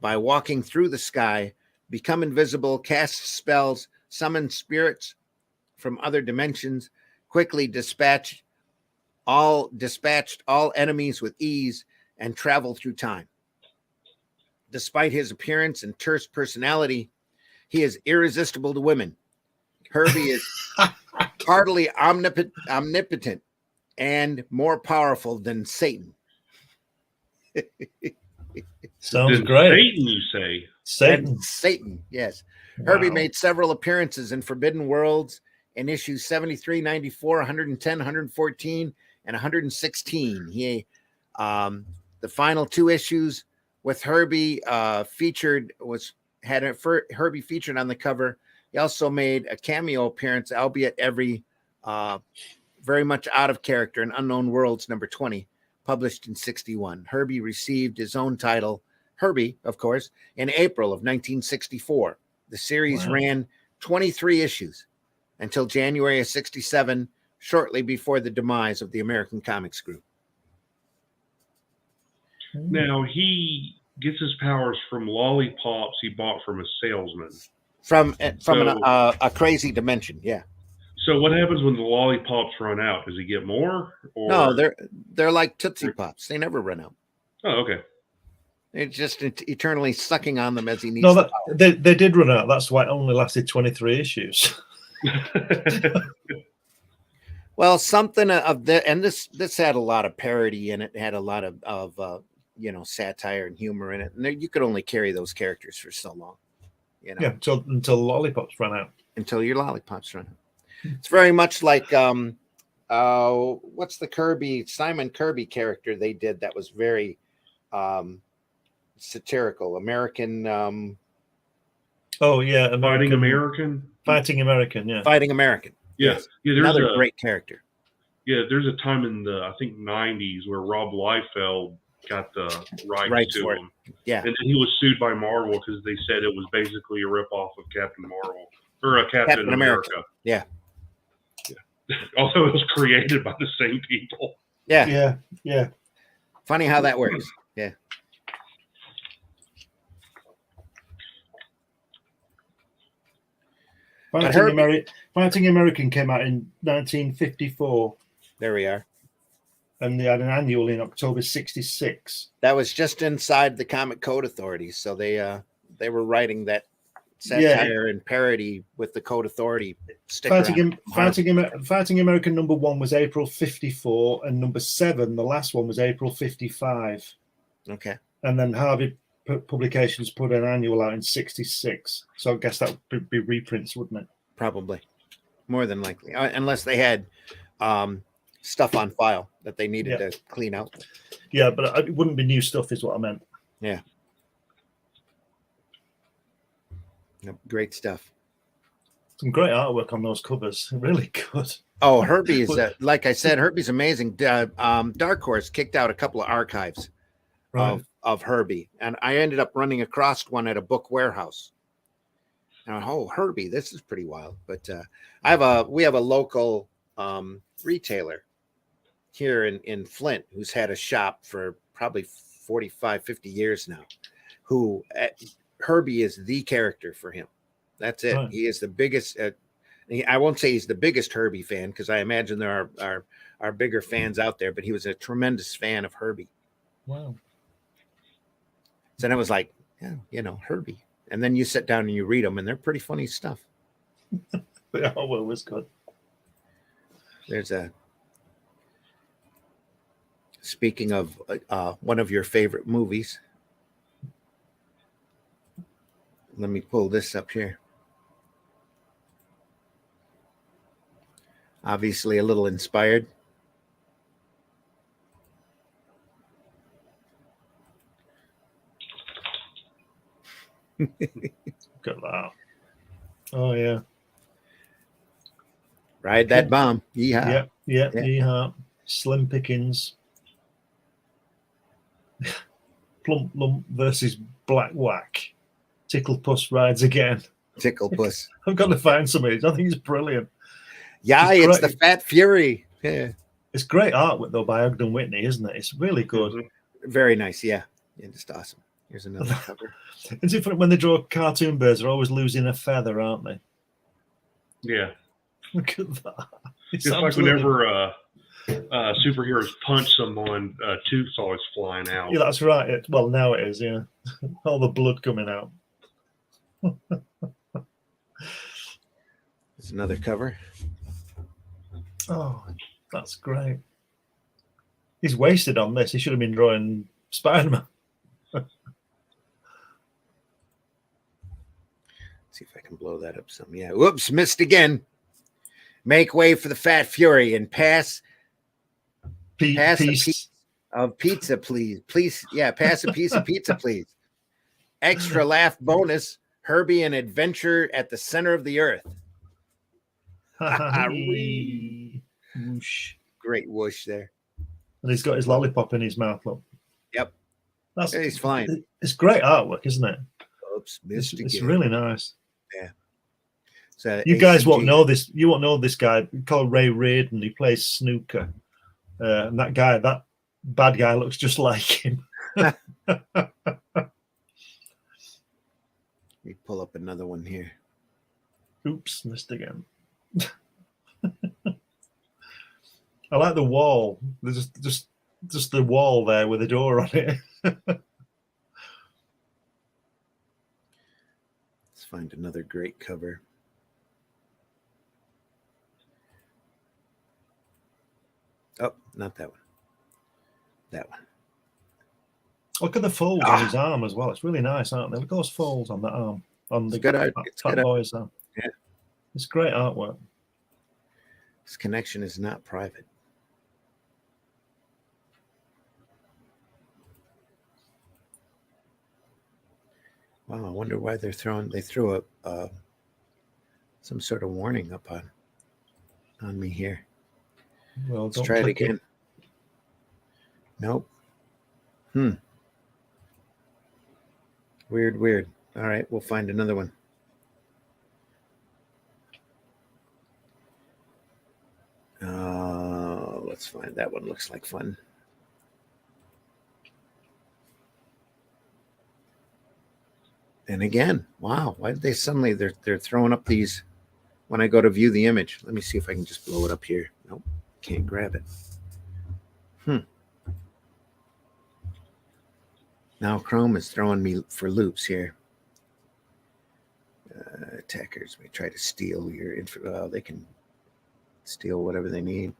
by walking through the sky, become invisible, cast spells, summon spirits from other dimensions, quickly dispatched all enemies with ease, and travel through time. Despite his appearance and terse personality, he is irresistible to women. Herbie is heartily omnipotent and more powerful than Satan. Sounds great. Satan, you say? Satan, yes. Wow. Herbie made several appearances in Forbidden Worlds in issues 73, 94, 110, 114, and 116. He, the final two issues with Herbie had Herbie featured on the cover. He also made a cameo appearance, albeit very much out of character, in Unknown Worlds number 20, published in 61. Herbie received his own title, Herbie, of course, in April of 1964. The series ran 23 issues until January of 67, shortly before the demise of the American Comics Group. Now, he gets his powers from lollipops he bought from a salesman. From a crazy dimension, yeah. So what happens when the lollipops run out? Does he get more? Or... No, they're like Tootsie Pops. They never run out. Oh, okay. They're just eternally sucking on them as he needs. No, they did run out. That's why it only lasted 23 issues. Well, something of the, and this had a lot of parody in it. It had a lot of satire and humor in it. And you could only carry those characters for so long. Yeah, until lollipops ran out. Until your lollipops run out. It's very much like what's the Simon Kirby character they did that was very satirical. American. Fighting American. Fighting American. Yeah. Yes. Yeah. There's another great character. Yeah, there's a time in the 90s where Rob Liefeld got the rights to him. Yeah. And then he was sued by Marvel because they said it was basically a ripoff of Captain Marvel or Captain America. Yeah. Although it was created by the same people. Yeah. Yeah. Funny how that works. Yeah. Fighting American came out in 1954, There we are. and they had an annual in October '66. That was just inside the Comic Code Authority, so they were writing that satire and parody with the Code Authority sticker. Fighting American number 1 was April ¡54, and number 7, the last one, was April '55. Okay. And then Harvey Publications put an annual out in '66. So I guess that would be reprints, wouldn't it? Probably, more than likely, unless they had stuff on file that they needed to clean out. Yeah, but it wouldn't be new stuff, is what I meant. Yeah. Yep, great stuff. Some great artwork on those covers. Really good. Oh, Herbie is like I said, Herbie's amazing. Dark Horse kicked out a couple of archives of Herbie, and I ended up running across one at a book warehouse. And Herbie, this is pretty wild. But we have a local retailer here in Flint who's had a shop for probably 45, 50 years now. Herbie is the character for him. That's it. Right. He is the biggest. I won't say he's the biggest Herbie fan, because I imagine there are bigger fans out there, but he was a tremendous fan of Herbie. Wow. So then I was like, yeah, Herbie. And then you sit down and you read them, and they're pretty funny stuff. Yeah, well, it was good. There's speaking of one of your favorite movies. Let me pull this up here. Obviously a little inspired. Look at that. Oh, yeah. Ride that bomb. Yeehaw. Yeah. Yeehaw. Slim Pickens. Plump Lump versus Black Whack. Tickle Puss rides again. Tickle Puss. I've got to find some of these. I think it's brilliant. Yeah, it's the Fat Fury. Yeah. It's great artwork, though, by Ogden Whitney, isn't it? It's really good. Very nice, yeah. Just awesome. Here's another cover. It's different when they draw cartoon birds. They're always losing a feather, aren't they? Yeah. Look at that. It's like whenever superheroes punch someone, tooth's always flying out. Yeah, that's right. Well, now it is, yeah. All the blood coming out. There's another cover. Oh, that's great. He's wasted on this. He should have been drawing Spider-Man. See if I can blow that up some. Yeah. Whoops, missed again. Make way for the Fat Fury and pass a piece of pizza, please. Please, yeah, pass a piece of pizza, please. Extra laugh bonus. Herbie, an adventure at the center of the earth. Whoosh. Great whoosh there. And he's got his lollipop in his mouth. Look. Yep. He's flying. It's great artwork, isn't it? Oops, missed again. It's really nice. Yeah. So you guys won't know this. You won't know this guy called Ray Reardon. He plays snooker. And that bad guy looks just like him. Let me pull up another one here. Oops, missed again. I like the wall. There's just the wall there with a door on it. Let's find another great cover. Oh, not that one. That one. Look at the folds on his arm as well. It's really nice, aren't they? Look at those folds on that arm. On the good art. Fat Boy's arm. Yeah. It's great artwork. This connection is not private. Wow, I wonder why they threw a some sort of warning up on me here. Well, let's try it again. Nope. Weird. All right, we'll find another one. Let's find that one. Looks like fun. And again, wow, why did they suddenly they're throwing up these when I go to view the image. Let me see if I can just blow it up here. Nope, can't grab it. Now Chrome is throwing me for loops here. Attackers may try to steal your info. Well, they can steal whatever they need.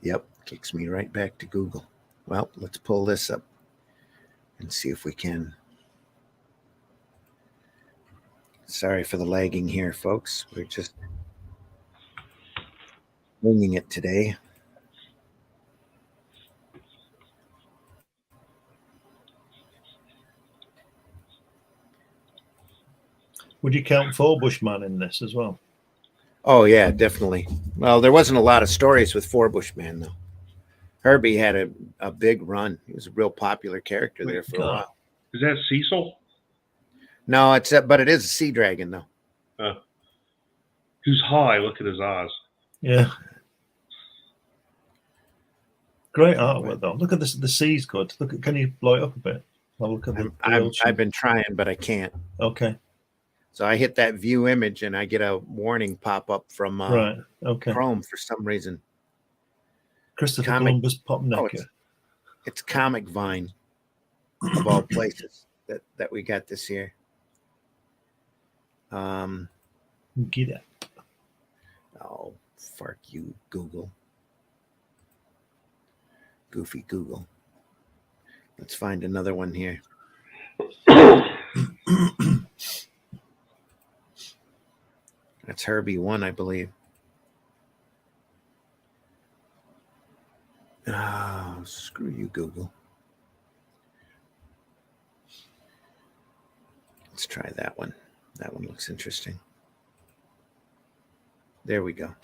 Yep, kicks me right back to Google. Well, let's pull this up and see if we can. Sorry for the lagging here, folks. We're just winging it today. Would you count Bushman in this as well? Oh, yeah, definitely. Well, there wasn't a lot of stories with Bushman, though. Herbie had a big run. He was a real popular character there for a while. Is that Cecil? No, but it is a sea dragon, though. Who's high? Look at his eyes. Yeah. Great artwork, though. Look at this. The sea's good. Look, can you blow it up a bit? I'll look at I've been trying, but I can't. Okay. So I hit that view image, and I get a warning pop up from right. Okay. Chrome for some reason. Christopher Columbus pop necker. It's Comic Vine of all places that we got this year. Get it. Oh, fuck you, Google. Goofy Google. Let's find another one here. That's Herbie 1, I believe. Oh, screw you, Google. Let's try that one. That one looks interesting. There we go.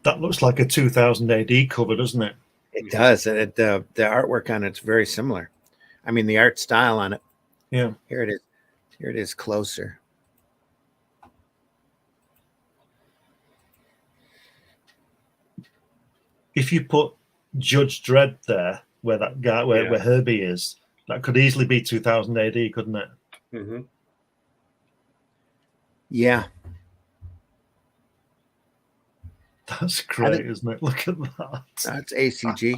That looks like a 2000 AD cover, doesn't it? It does. The artwork on it's very similar. I mean, the art style on it. Yeah. Here it is. Here it is closer. If you put Judge Dredd there, where that guy, where Herbie is, that could easily be 2000 AD, couldn't it? Mm-hmm. Yeah. That's great, isn't it? Look at that. That's ACG.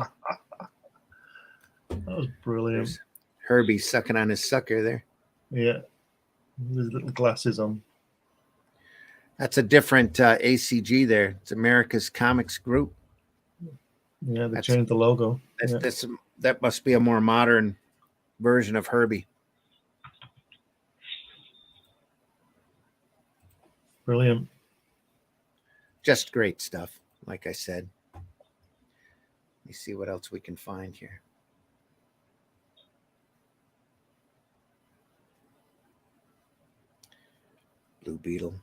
That was brilliant. There's Herbie sucking on his sucker there. Yeah. With his little glasses on. That's a different ACG there. It's America's Comics Group. Yeah, they changed the logo. That must be a more modern version of Herbie. Brilliant. Just great stuff, like I said. Let me see what else we can find here. Blue Beetle.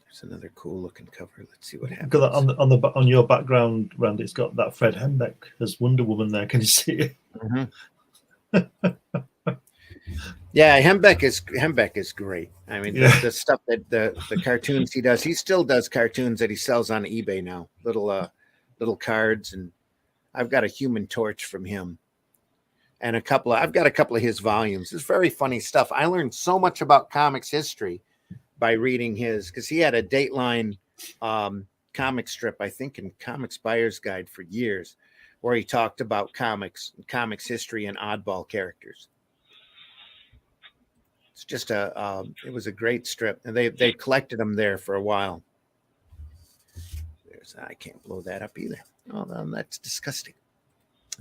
There's another cool looking cover. Let's see what happens. Because on your background, Randy, it's got that Fred Hembeck as Wonder Woman there. Can you see it? Mm-hmm. Yeah, Hembeck is great. I mean, the stuff that the cartoons he does, he still does cartoons that he sells on eBay now. Little cards, and I've got a Human Torch from him, and I've got a couple of his volumes. It's very funny stuff. I learned so much about comics history by reading his, because he had a Dateline comic strip, I think, in Comics Buyer's Guide for years, where he talked about comics history, and oddball characters. It's just it was a great strip, and they collected them there for a while. I can't blow that up either. Oh, that's disgusting.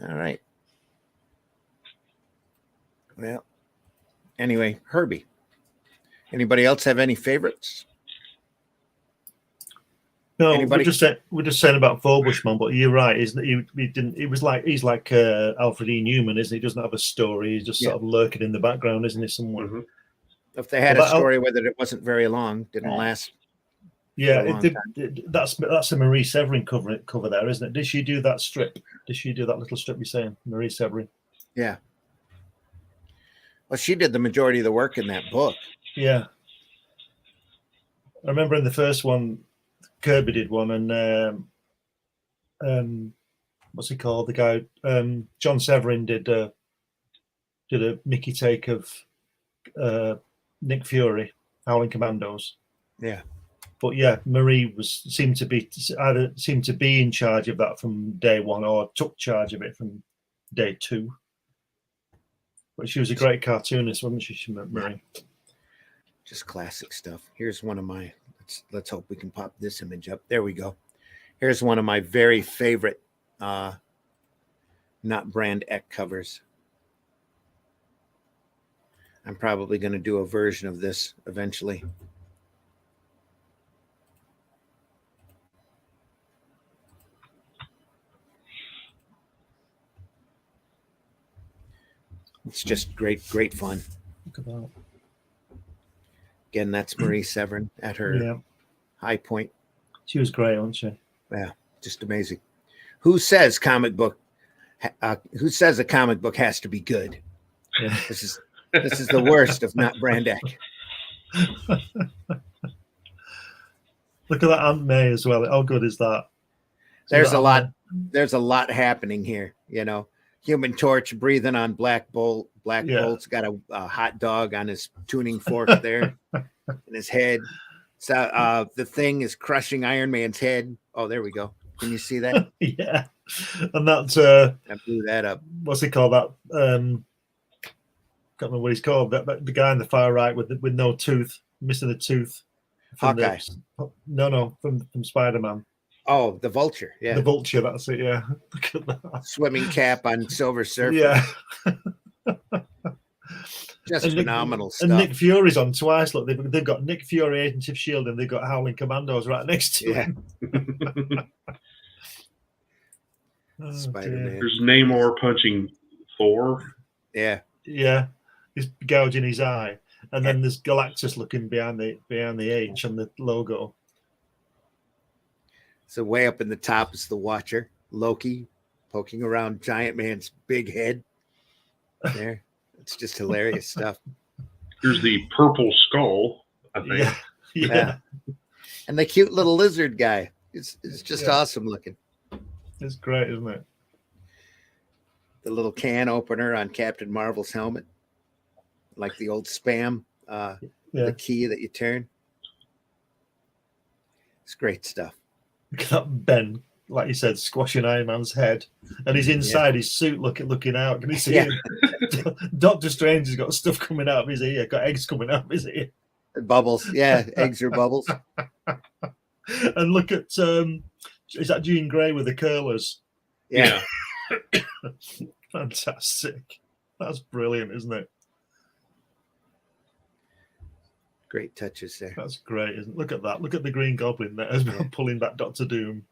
All right. Well, anyway, Herbie. Anybody else have any favorites? No, we're just saying about Bushman, but you're right, isn't it? He didn't. It was like he's like Alfred E. Newman, isn't he? He doesn't have a story. He's just sort of lurking in the background, isn't he? Somewhere. Mm-hmm. If they had a story with it, it wasn't very long. Didn't last. Yeah, that's a Marie Severin cover there, isn't it? Did she do that strip? Did she do that little strip you're saying, Marie Severin? Yeah. Well, she did the majority of the work in that book. Yeah. I remember in the first one, Kirby did one, and what's he called? The guy, John Severin did did a Mickey take of Nick Fury, Howling Commandos. Yeah. But yeah, Marie seemed to be in charge of that from day one, or took charge of it from day two. But she was a great cartoonist, wasn't she, Marie? Just classic stuff. Here's one of my. Let's hope we can pop this image up. There we go. Here's one of my very favorite, not Brand X covers. I'm probably going to do a version of this eventually. It's just great fun. Look at that. Again, that's Marie Severin at her high point. She was great, wasn't she? Yeah, just amazing. Who says a comic book has to be good? Yeah. This is the worst of not Brand X. Look at that Aunt May as well. How good is that? There's a lot happening here. You know, Human Torch breathing on Black Bolt. Black Bolt's got a hot dog on his tuning fork there in his head. So the Thing is crushing Iron Man's head. Oh, there we go. Can you see that? Yeah. And that I blew that up. What's he called? That can't remember what he's called. That the guy on the far right with no tooth, missing a tooth. Hawkeye. From Spider-Man. Oh, the Vulture. Yeah, the Vulture. That's it. Yeah. Look at that. Swimming cap on Silver Surfer. Yeah. Just phenomenal stuff. And Nick Fury's on twice. Look, they've got Nick Fury, Agents of S.H.I.E.L.D., and they've got Howling Commandos right next to him. Spider-Man. There's Namor punching Thor. Yeah. Yeah. He's gouging his eye. And then there's Galactus looking behind the H on the logo. So way up in the top is the Watcher, Loki, poking around Giant Man's big head. There. It's just hilarious stuff. There's the Purple Skull, I think. Yeah. And the cute little lizard guy. It's just awesome looking. It's great, isn't it? The little can opener on Captain Marvel's helmet. Like the old Spam, the key that you turn. It's great stuff. Look at that Ben, like you said, squashing Iron Man's head. And he's inside his suit looking out. Can you see him? Doctor Strange has got stuff coming out of his ear, got eggs coming out of his ear. Bubbles. Yeah, eggs are bubbles. And look at, is that Jean Grey with the curlers? Yeah. Fantastic. That's brilliant, isn't it? Great touches there. That's great, isn't it? Look at that. Look at the Green Goblin there as well, pulling back Doctor Doom.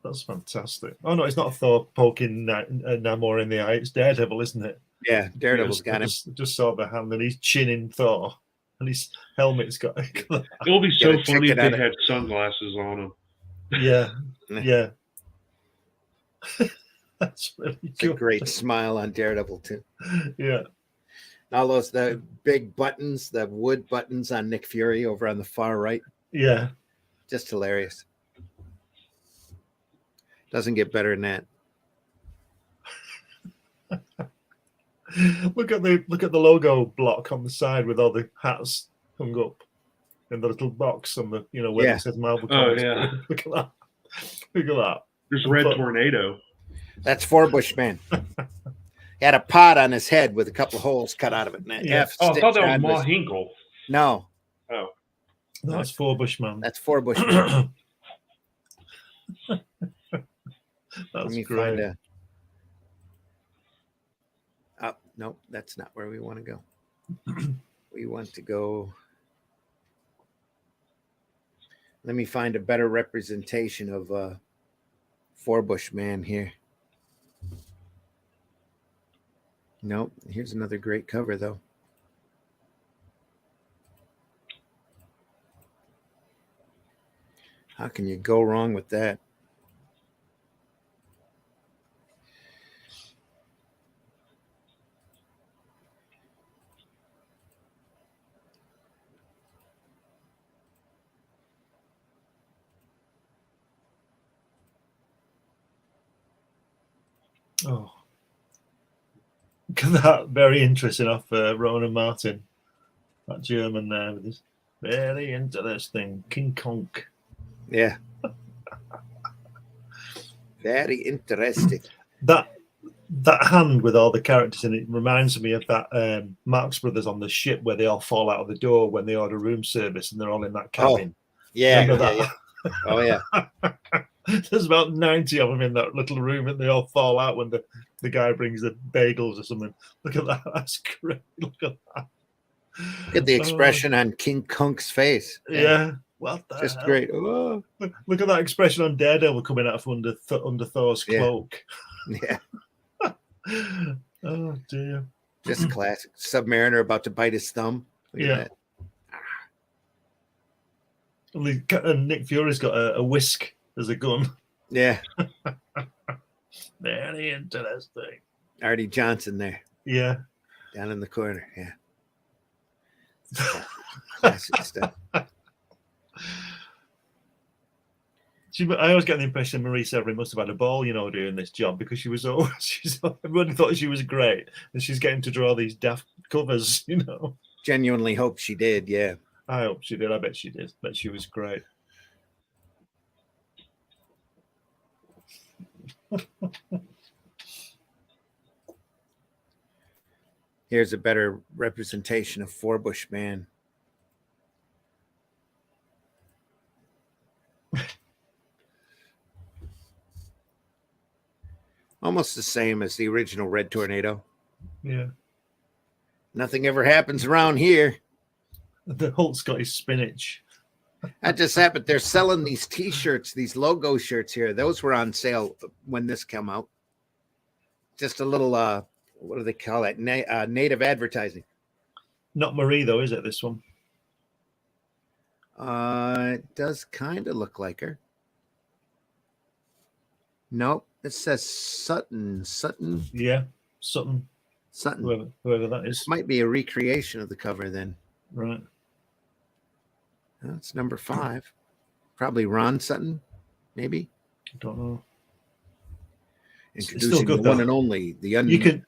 That's fantastic. Oh, no, it's not Thor poking Namor in the eye. It's Daredevil, isn't it? Yeah, Daredevil's got him. Just saw the hand and he's chinning Thor. And his helmet's got... It'll be so funny if they had sunglasses on him. Yeah. That's really good. A great smile on Daredevil, too. Yeah. All those, the big buttons, the wood buttons on Nick Fury over on the far right. Yeah. Just hilarious. Doesn't get better than that. Look at the logo block on the side with all the hats hung up in the little box on the where it says Marvel Comics. Oh yeah. Look at that. Look at that. There's Red Tornado. That's Forbush Man. He had a pot on his head with a couple of holes cut out of it. And I thought that was Ma Hinkle. No. Oh. No, that's Forbush Man. That's Forbush Man. That's Let me great. find a... no, that's not where we want to go. We want to go... Let me find a better representation of Forbush Man here. Nope. Here's another great cover, though. How can you go wrong with that? Oh. Look at that. Very interesting off Ronan Martin. That German there with his very interesting King Kong. Yeah. Very interesting. That hand with all the characters in it reminds me of that Marx Brothers on the ship where they all fall out of the door when they order room service and they're all in that cabin. Yeah. Remember Yeah. that? Oh, yeah. There's about 90 of them in that little room and they all fall out when the guy brings the bagels or something. Look at that. That's great. Look at that. Look at the expression on King Kunk's face. Yeah. What the Just hell? great. Oh. Look at that expression on Daredevil coming out from under Thor's cloak. Yeah. Oh, dear. Just classic. Submariner about to bite his thumb. Look at that. And Nick Fury's got a whisk as a gun. Yeah. Very interesting. Artie Johnson there. Yeah. Down in the corner. Yeah. Classic stuff. I always get the impression Marie Severin must have had a ball, doing this job because she was everybody thought she was great, and she's getting to draw these daft covers, Genuinely hope she did, yeah. I hope she did. I bet she did. Bet she was great. Here's a better representation of Forbush Man. Almost the same as the original Red Tornado. Yeah. Nothing ever happens around here. The Hulk's got his spinach. That just happened. They're selling these T-shirts, these logo shirts here. Those were on sale when this came out. Just a little, what do they call that? Native advertising. Not Marie, though, is it, this one? It does kind of look like her. Nope. It says Sutton. Yeah, Sutton. Whoever that is. This might be a recreation of the cover then. Right. That's number 5. Probably Ron Sutton, maybe. I don't know. Introducing the one and only. You can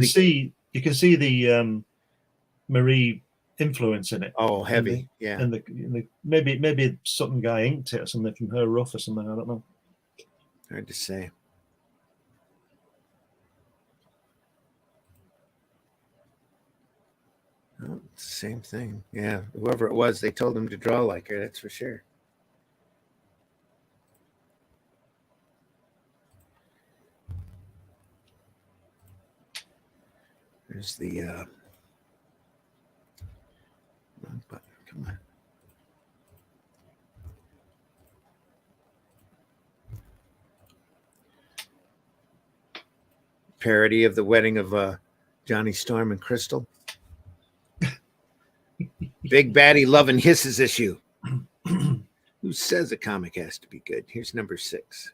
see the Marie influence in it. Oh, heavy. Yeah. And maybe Sutton guy inked it or something from her rough or something. I don't know. Hard to say. Oh, same thing. Yeah. Whoever it was, they told him to draw like her. That's for sure. There's the wrong button. Come on. Parody of the wedding of Johnny Storm and Crystal. Big Baddie Love and Hisses issue. Who says a comic has to be good? Here's number 6.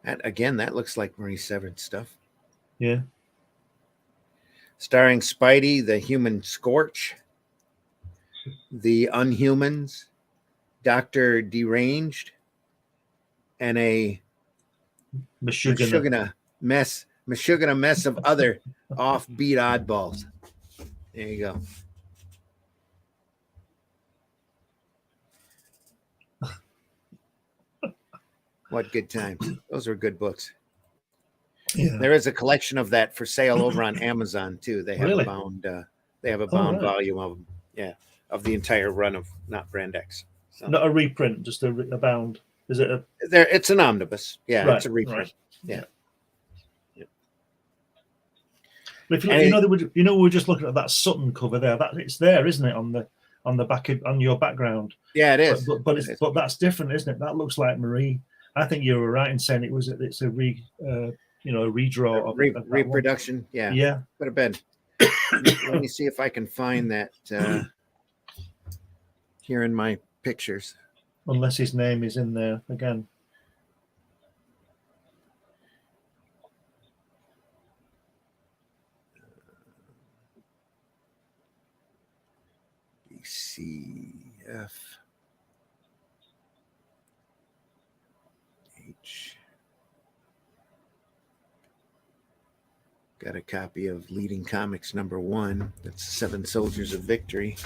That looks like Marie Severin stuff. Yeah. Starring Spidey, the Human Scorch, the Unhumans, Dr. Deranged, and a Meshuggah mess of other offbeat oddballs. There you go. What good times. Those are good books. Yeah. There is a collection of that for sale over on Amazon too. They have Really? a bound volume of them. Yeah, of the entire run of Not Brand X. So. Not a reprint, just a bound. Is it It's an omnibus. Yeah, right, it's a reprint. Right. Yeah. But if we're just looking at that Sutton cover there. It's there, isn't it, on the back on your background? Yeah, it is. But that's different, isn't it? That looks like Marie. I think you were right in saying it's a redraw of reproduction. Yeah. Yeah. Could have been. Let me see if I can find that here in my pictures. Unless his name is in there again. BCF H Got a copy of Leading Comics #1. That's 7 Soldiers of Victory.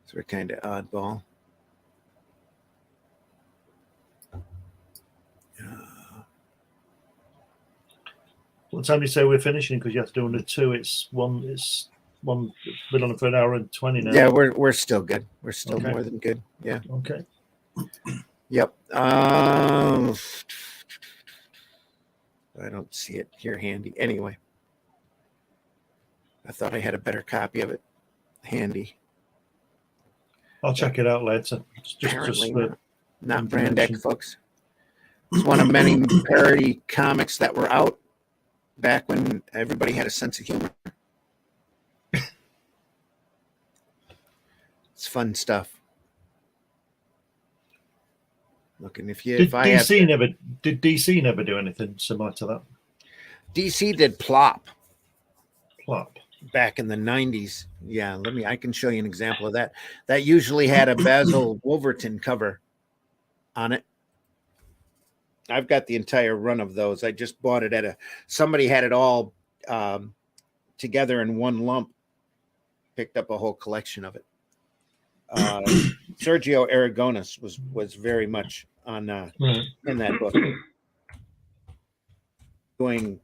Sort of kind of oddball. What time do you say we're finishing? Because you have to do under 2. It's one. Been on for an hour and 20 now. Yeah, we're still good. We're still Okay. more than good. Yeah. Okay. Yep. I don't see it here handy. Anyway, I thought I had a better copy of it handy. I'll check it out later. Apparently not Brand information. X, folks. It's one of many parody comics that were out back when everybody had a sense of humor. It's fun stuff. Looking Did DC never do anything similar to that? DC did Plop Plop. back in the 90s. Yeah, I can show you an example of that. That usually had a Basil Wolverton cover on it. I've got the entire run of those. I just bought it somebody had it all together in one lump. Picked up a whole collection of it. Sergio Aragonis was very much on in that book, doing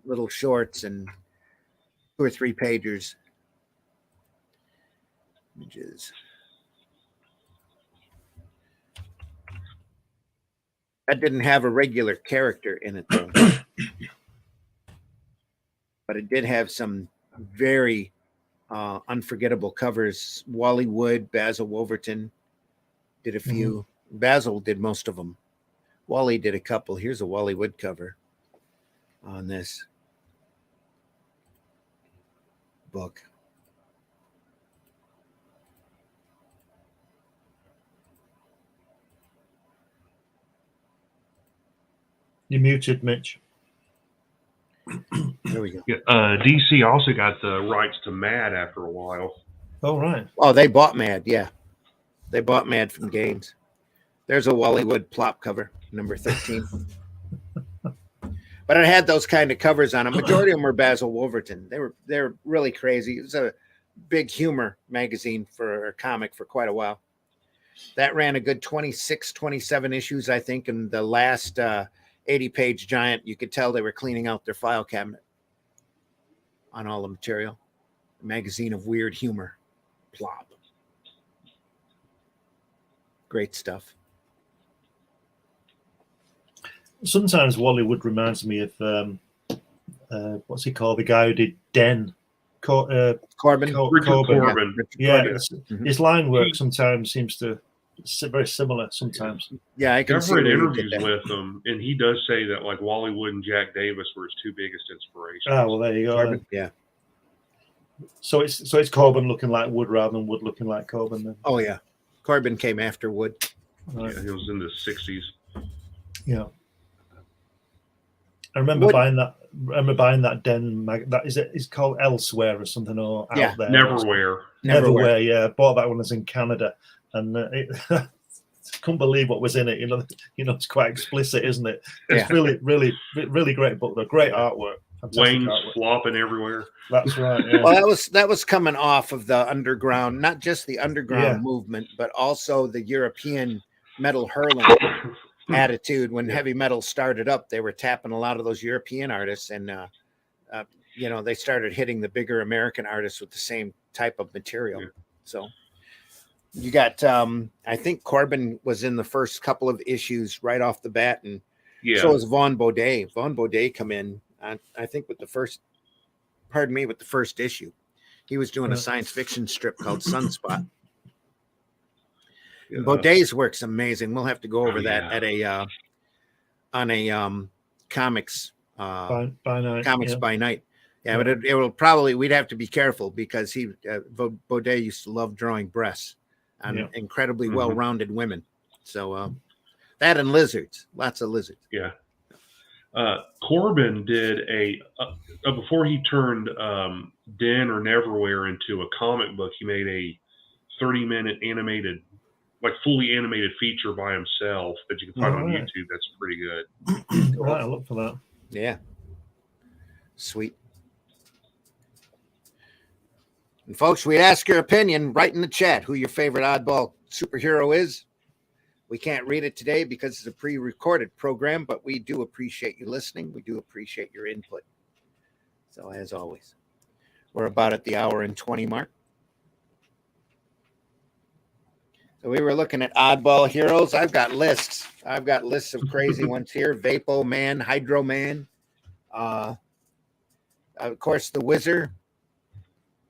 little shorts and 2 or 3 pagers. Images. That didn't have a regular character in it though, but it did have some very unforgettable covers. Wally Wood, Basil Wolverton did a few. Basil did most of them. Wally did a couple. Here's a Wally Wood cover on this book. You muted, Mitch. There we go. Yeah, DC also got the rights to Mad after a while. Oh, right. Oh, they bought Mad. Yeah, they bought Mad from Gaines. There's a Wally Wood Plop cover, number 13. But it had those kind of covers on it. Majority of them were Basil Wolverton. They're really crazy. It was a big humor magazine for a comic for quite a while. That ran a good 26, 27 issues, I think, and the last 80-page giant, you could tell they were cleaning out their file cabinet on all the material. A magazine of weird humor. Plop. Great stuff. Sometimes Wallywood reminds me of what's he called? The guy who did Den. Corbin. Corbin. Yeah, his line work sometimes seems to very similar. Sometimes. Yeah, I can I've see read where you interviews did that. with him, and he does say that like Wally Wood and Jack Davis were his 2 biggest inspirations. Ah, well, there you go. Corbin, yeah. So it's Corbin looking like Wood rather than Wood looking like Corbin. Then. Oh yeah, Corbin came after Wood. Right. Yeah, he was in the 60s. Yeah. I remember buying that Den mag. That is it. It's called Elsewhere or something, or Out There. Neverwhere. Yeah, I bought that one as in Canada, and I couldn't believe what was in it. It's quite explicit, isn't it? It's really, really, really great book. The great artwork. Wayne's flopping everywhere. That's right. Yeah. Well, that was coming off of the underground, not just the underground movement, but also the European metal hurling attitude. When heavy metal started up, they were tapping a lot of those European artists, and they started hitting the bigger American artists with the same type of material. Yeah. So you got, I think Corbin was in the first couple of issues right off the bat, and so was Vaughn Baudet. Vaughn Baudet come in, I think with the first issue. He was doing a science fiction strip called Sunspot. Yeah. Baudet's work's amazing. We'll have to go over that at on a comics by night. Comics by night. Yeah, but it will probably, we'd have to be careful because Baudet used to love drawing breasts and incredibly well-rounded women. So that and lizards, lots of lizards. Yeah. Corbin did before he turned Den or Neverwhere into a comic book, he made a 30-minute animated like fully animated feature by himself that you can find on Right. YouTube. That's pretty good. Right, I'll look for that. Yeah. Sweet. And folks, we'd ask your opinion right in the chat who your favorite oddball superhero is. We can't read it today because it's a pre-recorded program, but we do appreciate you listening. We do appreciate your input. So as always, we're about at the hour and 20 mark. So we were looking at oddball heroes. I've got lists. I've got lists of crazy ones here. Vapo Man, Hydro Man. Of course, the Wizard,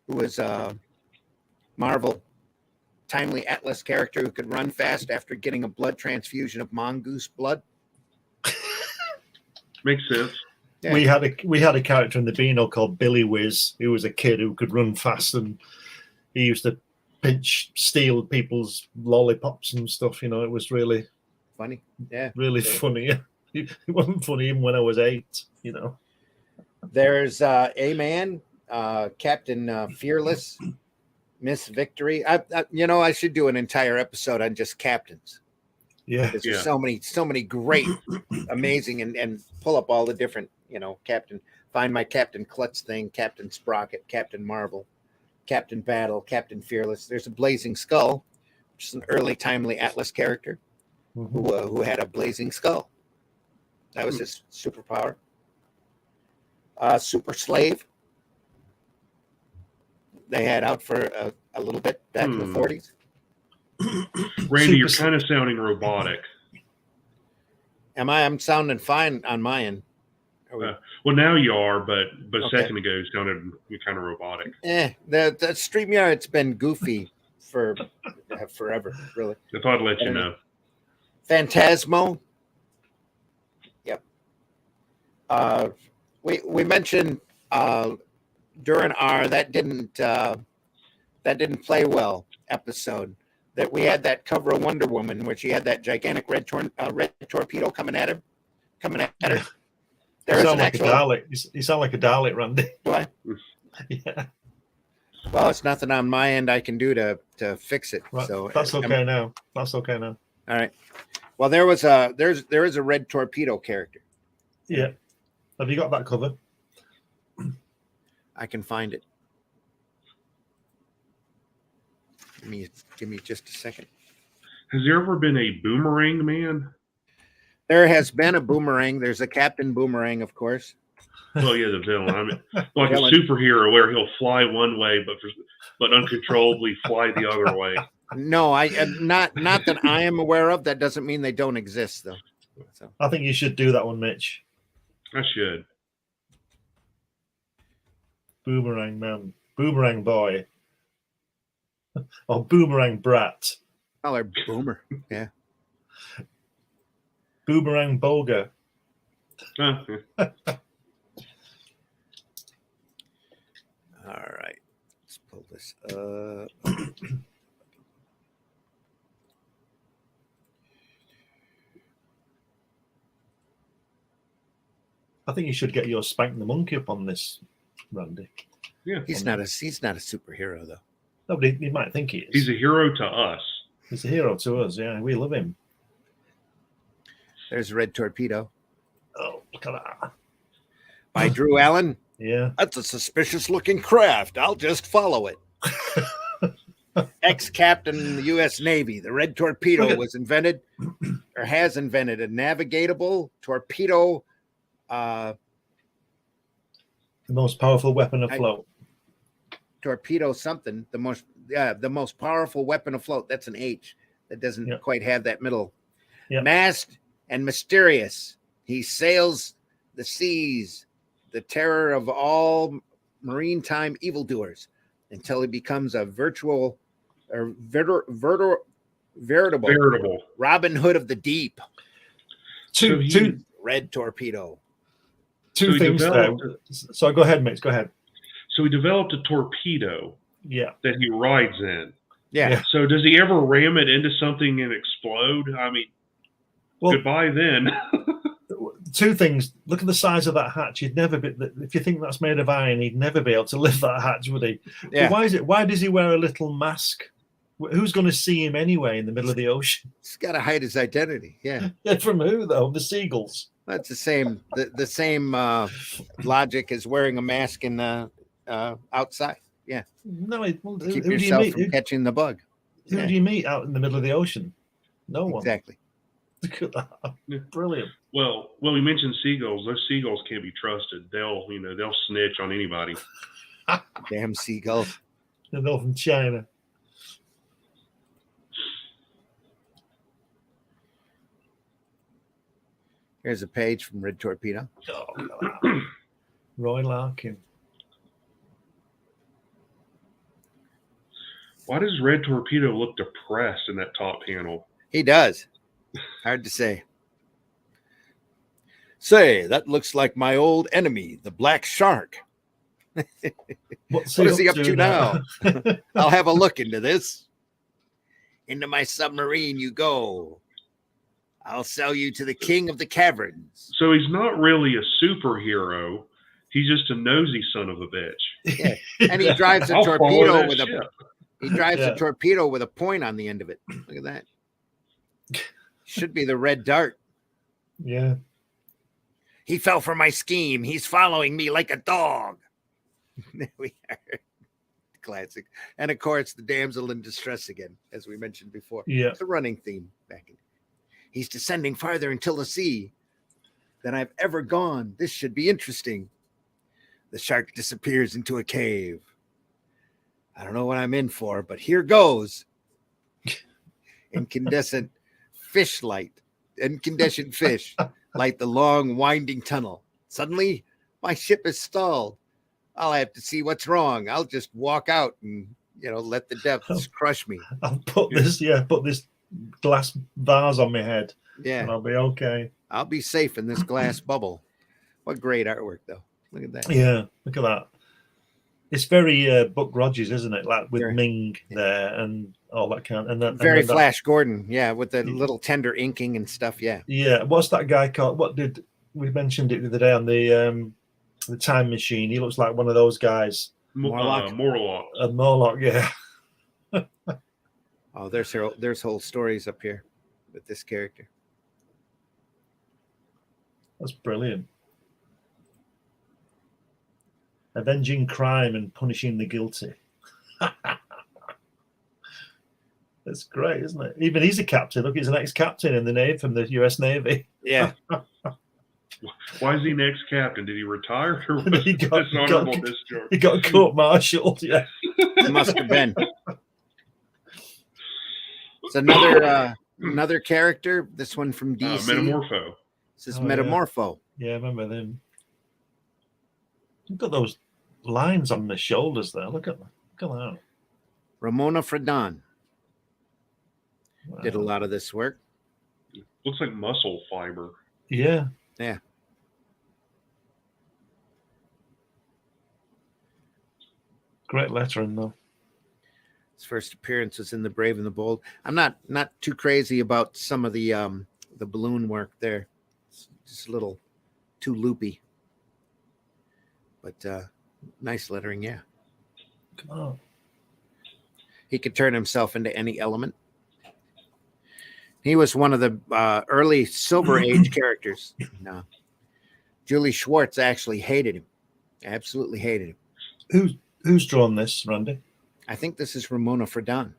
who was a Marvel timely Atlas character who could run fast after getting a blood transfusion of mongoose blood. Makes sense. Yeah. We had a character in the Beano called Billy Whiz. He was a kid who could run fast, and he used to steal people's lollipops and stuff. You know, it was really Funny. Yeah. really funny. It wasn't funny even when I was 8. You know. There's A-Man, Captain Fearless, Miss Victory. I should do an entire episode on just captains. Yeah. There's so many great, amazing, and pull up all the different, Captain. Find my Captain Klutz thing, Captain Sprocket, Captain Marvel, Captain Battle, Captain Fearless. There's a Blazing Skull, which is an early timely Atlas character who had a blazing skull. That was his superpower. Super Slave. They had out for a little bit back in the 40s. Randy, you're kind of sounding robotic. I'm sounding fine on my end. Well, now you are, but a Okay. second ago you sounded kind of robotic. The StreamYard's been goofy for forever, really. I thought I'd let you know. Phantasmo. Yep. We mentioned during our that didn't play well episode that we had that cover of Wonder Woman, where she had that gigantic red torpedo coming at her. There You is sound an like actual. a Dalek. You sound like a Dalek, Randy. Do I? Yeah. Well, it's nothing on my end I can do to fix it. Right. So That's okay now. That's okay now. All right. Well, there is a red torpedo character. Yeah. Have you got that cover? I can find it. Give me just a second. Has there ever been a Boomerang Man? There has been a Boomerang. There's a Captain Boomerang, of course. Well, yeah, the villain. I mean, like Villain. a superhero where he'll fly one way, but uncontrollably fly the other way. No, not that I am aware of. That doesn't mean they don't exist, though. So I think you should do that one, Mitch. I should. Boomerang Man. Boomerang Boy. Or Boomerang Brat. call her Boomer. Yeah. Boomerang Boga. Yeah. All right. Let's pull this up. I think you should get your Spank the Monkey up on this, Randy. Yeah. He's not a superhero though. Nobody, you might think he is. He's a hero to us. He's a hero to us. Yeah, we love him. There's Red Torpedo Oh, look at that. by Drew Allen. Yeah. That's a suspicious looking craft. I'll just follow it. Ex-captain in the U.S. Navy, the Red Torpedo was invented or has invented a navigatable torpedo. The most powerful weapon afloat. Torpedo something. The most powerful weapon afloat. That's an H. That doesn't quite have that middle. Yep. Masked and mysterious, he sails the seas, the terror of all maritime evildoers, until he becomes a veritable Robin Hood of the deep. Two Red Torpedo. Two things there. So go ahead, Mitch. Go ahead. So he developed a torpedo Yeah. that he rides in. Yeah. So does he ever ram it into something and explode? I mean, goodbye then. Two things. Look at the size of that hatch. He'd never be. If you think that's made of iron, he'd never be able to lift that hatch, would he? Yeah. But why does he wear a little mask Who's going to see him anyway in the middle of the ocean? He's got to hide his identity. Yeah. Yeah, from who though? The seagulls. That's the same logic as wearing a mask in outside. Yeah. No, well, To keep who do you yourself meet? from catching the bug. Who Yeah. do you meet out in the middle of the ocean? No one. Exactly. Look at that. Yeah. Brilliant. Well, we mentioned seagulls. Those seagulls can't be trusted. They'll snitch on anybody. Damn seagulls. They're all from China. Here's a page from Red Torpedo. Oh, look at that. Roy Larkin. Why does Red Torpedo look depressed in that top panel? He does. Hard to say. Say, that looks like my old enemy, the black shark. What is he up to now? I'll have a look into this. Into my submarine you go. I'll sell you to the king of the caverns. So he's not really a superhero. He's just a nosy son of a bitch. Yeah. And he drives a I'll follow torpedo that with ship. he drives a torpedo with a point on the end of it. Look at that. Should be the red dart. Yeah. He fell for my scheme. He's following me like a dog. There we are. Classic. And of course, the damsel in distress again, as we mentioned before. Yeah. It's a running theme back in. He's descending farther into the sea than I've ever gone. This should be interesting. The shark disappears into a cave. I don't know what I'm in for, but here goes. Incandescent fish light light the long winding tunnel. Suddenly, my ship is stalled. I'll have to see what's wrong. I'll just walk out and let the depths crush me. I'll put this glass vase on my head. Yeah. And I'll be okay. I'll be safe in this glass bubble. What great artwork, though. Look at that. Yeah, look at that. It's very Buck Rogers, isn't it? Like with Ming there and all that kind. And then very Flash Gordon, yeah, with the little tender inking and stuff. Yeah. Yeah. What's that guy called? What did we mentioned it the other day on the time machine? He looks like one of those guys. Morlock. A Morlock, yeah. Oh, there's whole stories up here with this character. That's brilliant. Avenging crime and punishing the guilty. That's great, isn't it? Even he's a captain. Look, he's an ex-captain in the Navy from the U.S. Navy. Yeah. Why is he an ex-captain? Did he retire or was he got discharge? He got court-martialed. Yeah, it must have been. It's another character. This one from DC. Metamorpho. This is Metamorpho. Yeah, I remember them. You've got those lines on the shoulders there. Look at that. Ramona Fradon Wow. did a lot of this work. Looks like muscle fiber. Yeah. Yeah. Great lettering though. His first appearance was in The Brave and the Bold. I'm not too crazy about some of the balloon work there. It's just a little too loopy. But nice lettering, yeah. Come on. He could turn himself into any element. He was one of the early Silver Age characters. No. Julie Schwartz actually hated him. Absolutely hated him. Who's drawn this, Randy? I think this is Ramona Fradon.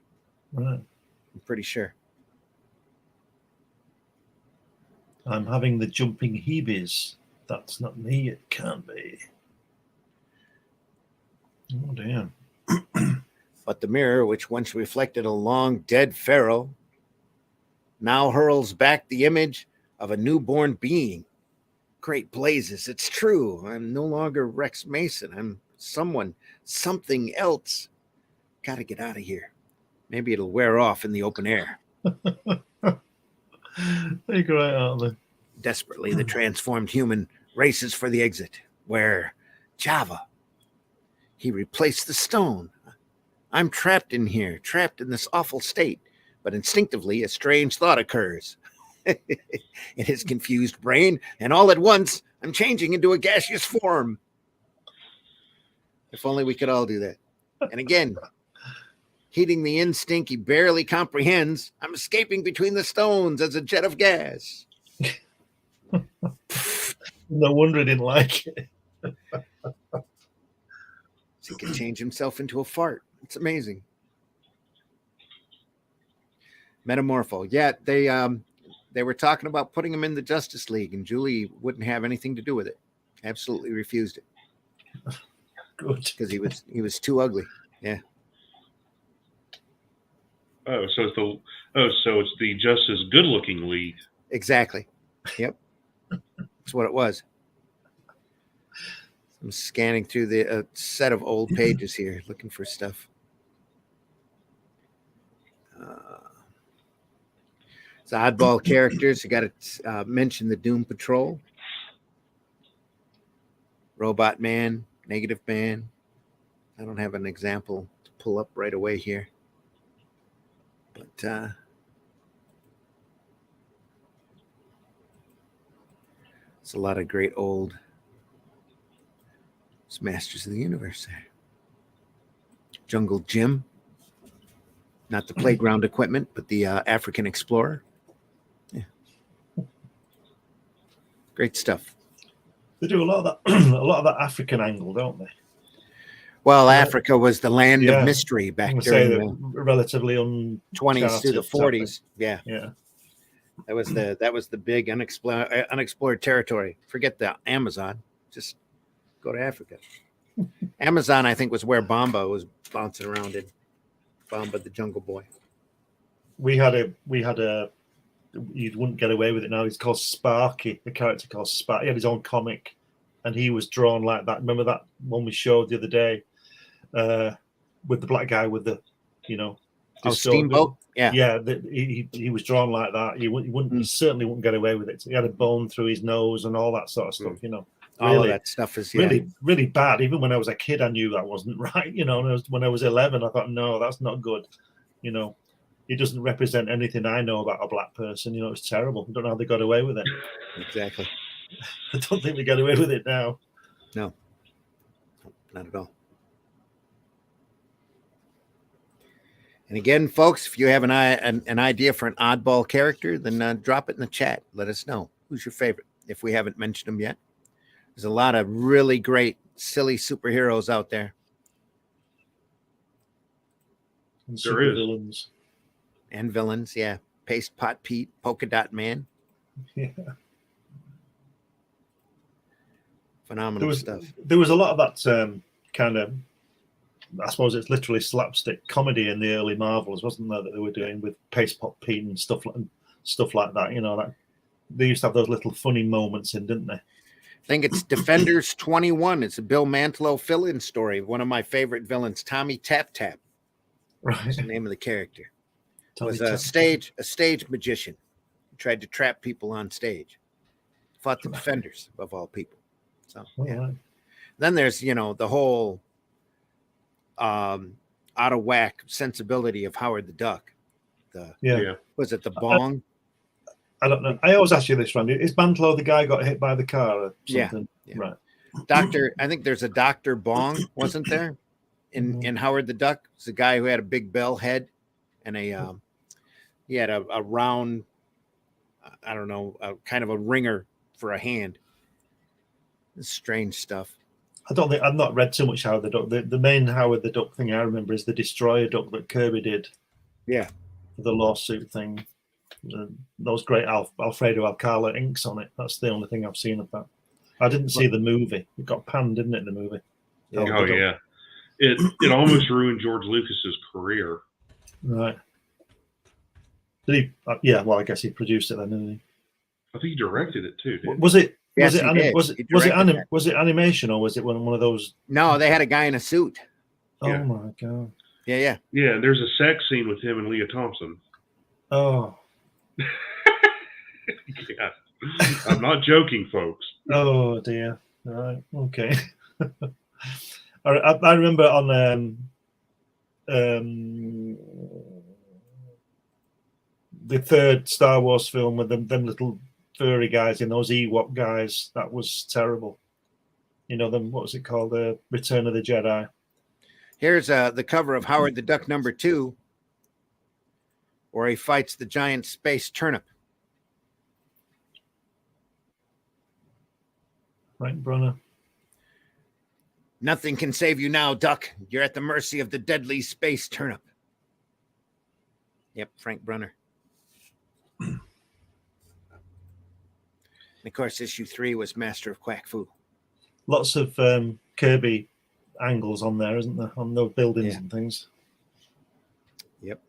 Right. I'm pretty sure. I'm having the jumping heebies. That's not me. It can't be. Oh, damn. But the mirror, which once reflected a long dead pharaoh, now hurls back the image of a newborn being. Great blazes, it's true. I'm no longer Rex Mason. I'm something else. Got to get out of here. Maybe it'll wear off in the open air. They're great, aren't they? Desperately, the transformed human races for the exit, where Java, he replaced the stone. I'm trapped in here, trapped in this awful state, but instinctively a strange thought occurs. In his confused brain, and all at once, I'm changing into a gaseous form. If only we could all do that. And again, Heeding the instinct he barely comprehends, I'm escaping between the stones as a jet of gas. No wonder he didn't like it. So he can change himself into a fart. It's amazing. Metamorpho. Yeah, they were talking about putting him in the Justice League, and Julie wouldn't have anything to do with it. Absolutely refused it. Good. Because he was too ugly. Yeah. So it's the just as good looking league. Exactly. Yep. That's what it was. I'm scanning through the set of old pages here, looking for stuff. It's oddball characters. You got to mention the Doom Patrol, Robot Man, Negative Man. I don't have an example to pull up right away here, but it's a lot of great old Masters of the Universe there. Jungle Jim, not the playground equipment, but the African Explorer. Yeah, great stuff. They do a lot of that, a lot of that African angle, don't they? Well, Africa was the land of mystery back during the relatively 20s through the 40s. Yeah, yeah. That was the big unexplored territory. Forget the Amazon. Just go to Africa. Amazon, I think, was where Bomba was bouncing around in. Bomba the Jungle Boy. We had a you wouldn't get away with it now. He's called Sparky, the character called Sparky. He had his own comic, and he was drawn like that. Remember that one we showed the other day, with the black guy with the, Steamboat. Yeah. He was drawn like that. He certainly wouldn't get away with it. He had a bone through his nose and all that sort of stuff. All of that stuff is really, really bad. Even when I was a kid, I knew that wasn't right. And when I was 11, I thought, no, that's not good. It doesn't represent anything I know about a black person. It's terrible. I don't know how they got away with it. Exactly. I don't think they get away with it now. No, not at all. And again, folks, if you have an idea for an oddball character, then drop it in the chat. Let us know who's your favorite. If we haven't mentioned them yet, there's a lot of really great, silly superheroes out there. And super villains. And villains, yeah. Paste Pot Pete, Polka Dot Man. Yeah. Phenomenal stuff. There was a lot of that kind of, I suppose it's literally slapstick comedy in the early Marvels, wasn't there, that they were doing with Paste Pot Pete and stuff like that. That they used to have those little funny moments in, didn't they? I think it's Defenders 21. It's a Bill Mantlo fill-in story. One of my favorite villains, Tommy Tap Tap. Right. That's the name of the character. Tommy Was Tap a stage magician. He tried to trap people on stage. Fought the Defenders, of all people. So yeah. Right. Then there's, the whole out of whack sensibility of Howard the Duck. Was it the bong? I don't know. I always ask you this, Randy. Is Mantlo the guy who got hit by the car or something? Yeah. Right. I think there's a Dr. Bong, wasn't there? In Howard the Duck. It's a guy who had a big bell head and he had a round, I don't know, kind of a ringer for a hand. It's strange stuff. I've not read too much Howard the Duck. The main Howard the Duck thing I remember is the Destroyer Duck that Kirby did. Yeah. The lawsuit thing. Those great Alfredo Alcala inks on it. That's the only thing I've seen of that. I didn't see the movie. It got panned, didn't it, the movie? Yeah. It almost ruined George Lucas's career. Right. Did he? Yeah, well, I guess he produced it then, didn't he? I think he directed it too, didn't he? Was it? Yes, Was it animation or was it one of those? No, they had a guy in a suit. Oh my god! Yeah. Yeah, there's a sex scene with him and Leah Thompson. Oh. Yeah, I'm not joking, folks. Oh dear! All right, okay. I remember on the third Star Wars film with them little furry guys in those Ewok guys. That was terrible. Them. What was it called? Return of the Jedi. Here's the cover of Howard the Duck #2, where he fights the giant space turnip. Frank Brunner. Nothing can save you now, Duck. You're at the mercy of the deadly space turnip. Yep, Frank Brunner. And of course, issue 3 was Master of Quack Fu. Lots of Kirby angles on there, isn't there? On the buildings and things. Yep.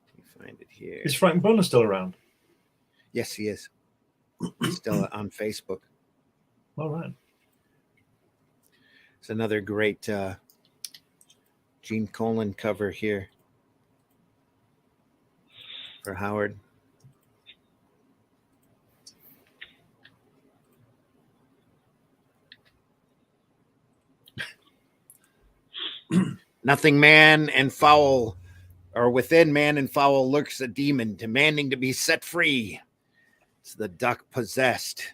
Let me find it here. Is Frank Brunner still around? Yes, he is. He's still on Facebook. All right. It's another great Gene Colan cover here for Howard. Nothing man and foul, or within man and foul lurks a demon demanding to be set free. It's the duck possessed.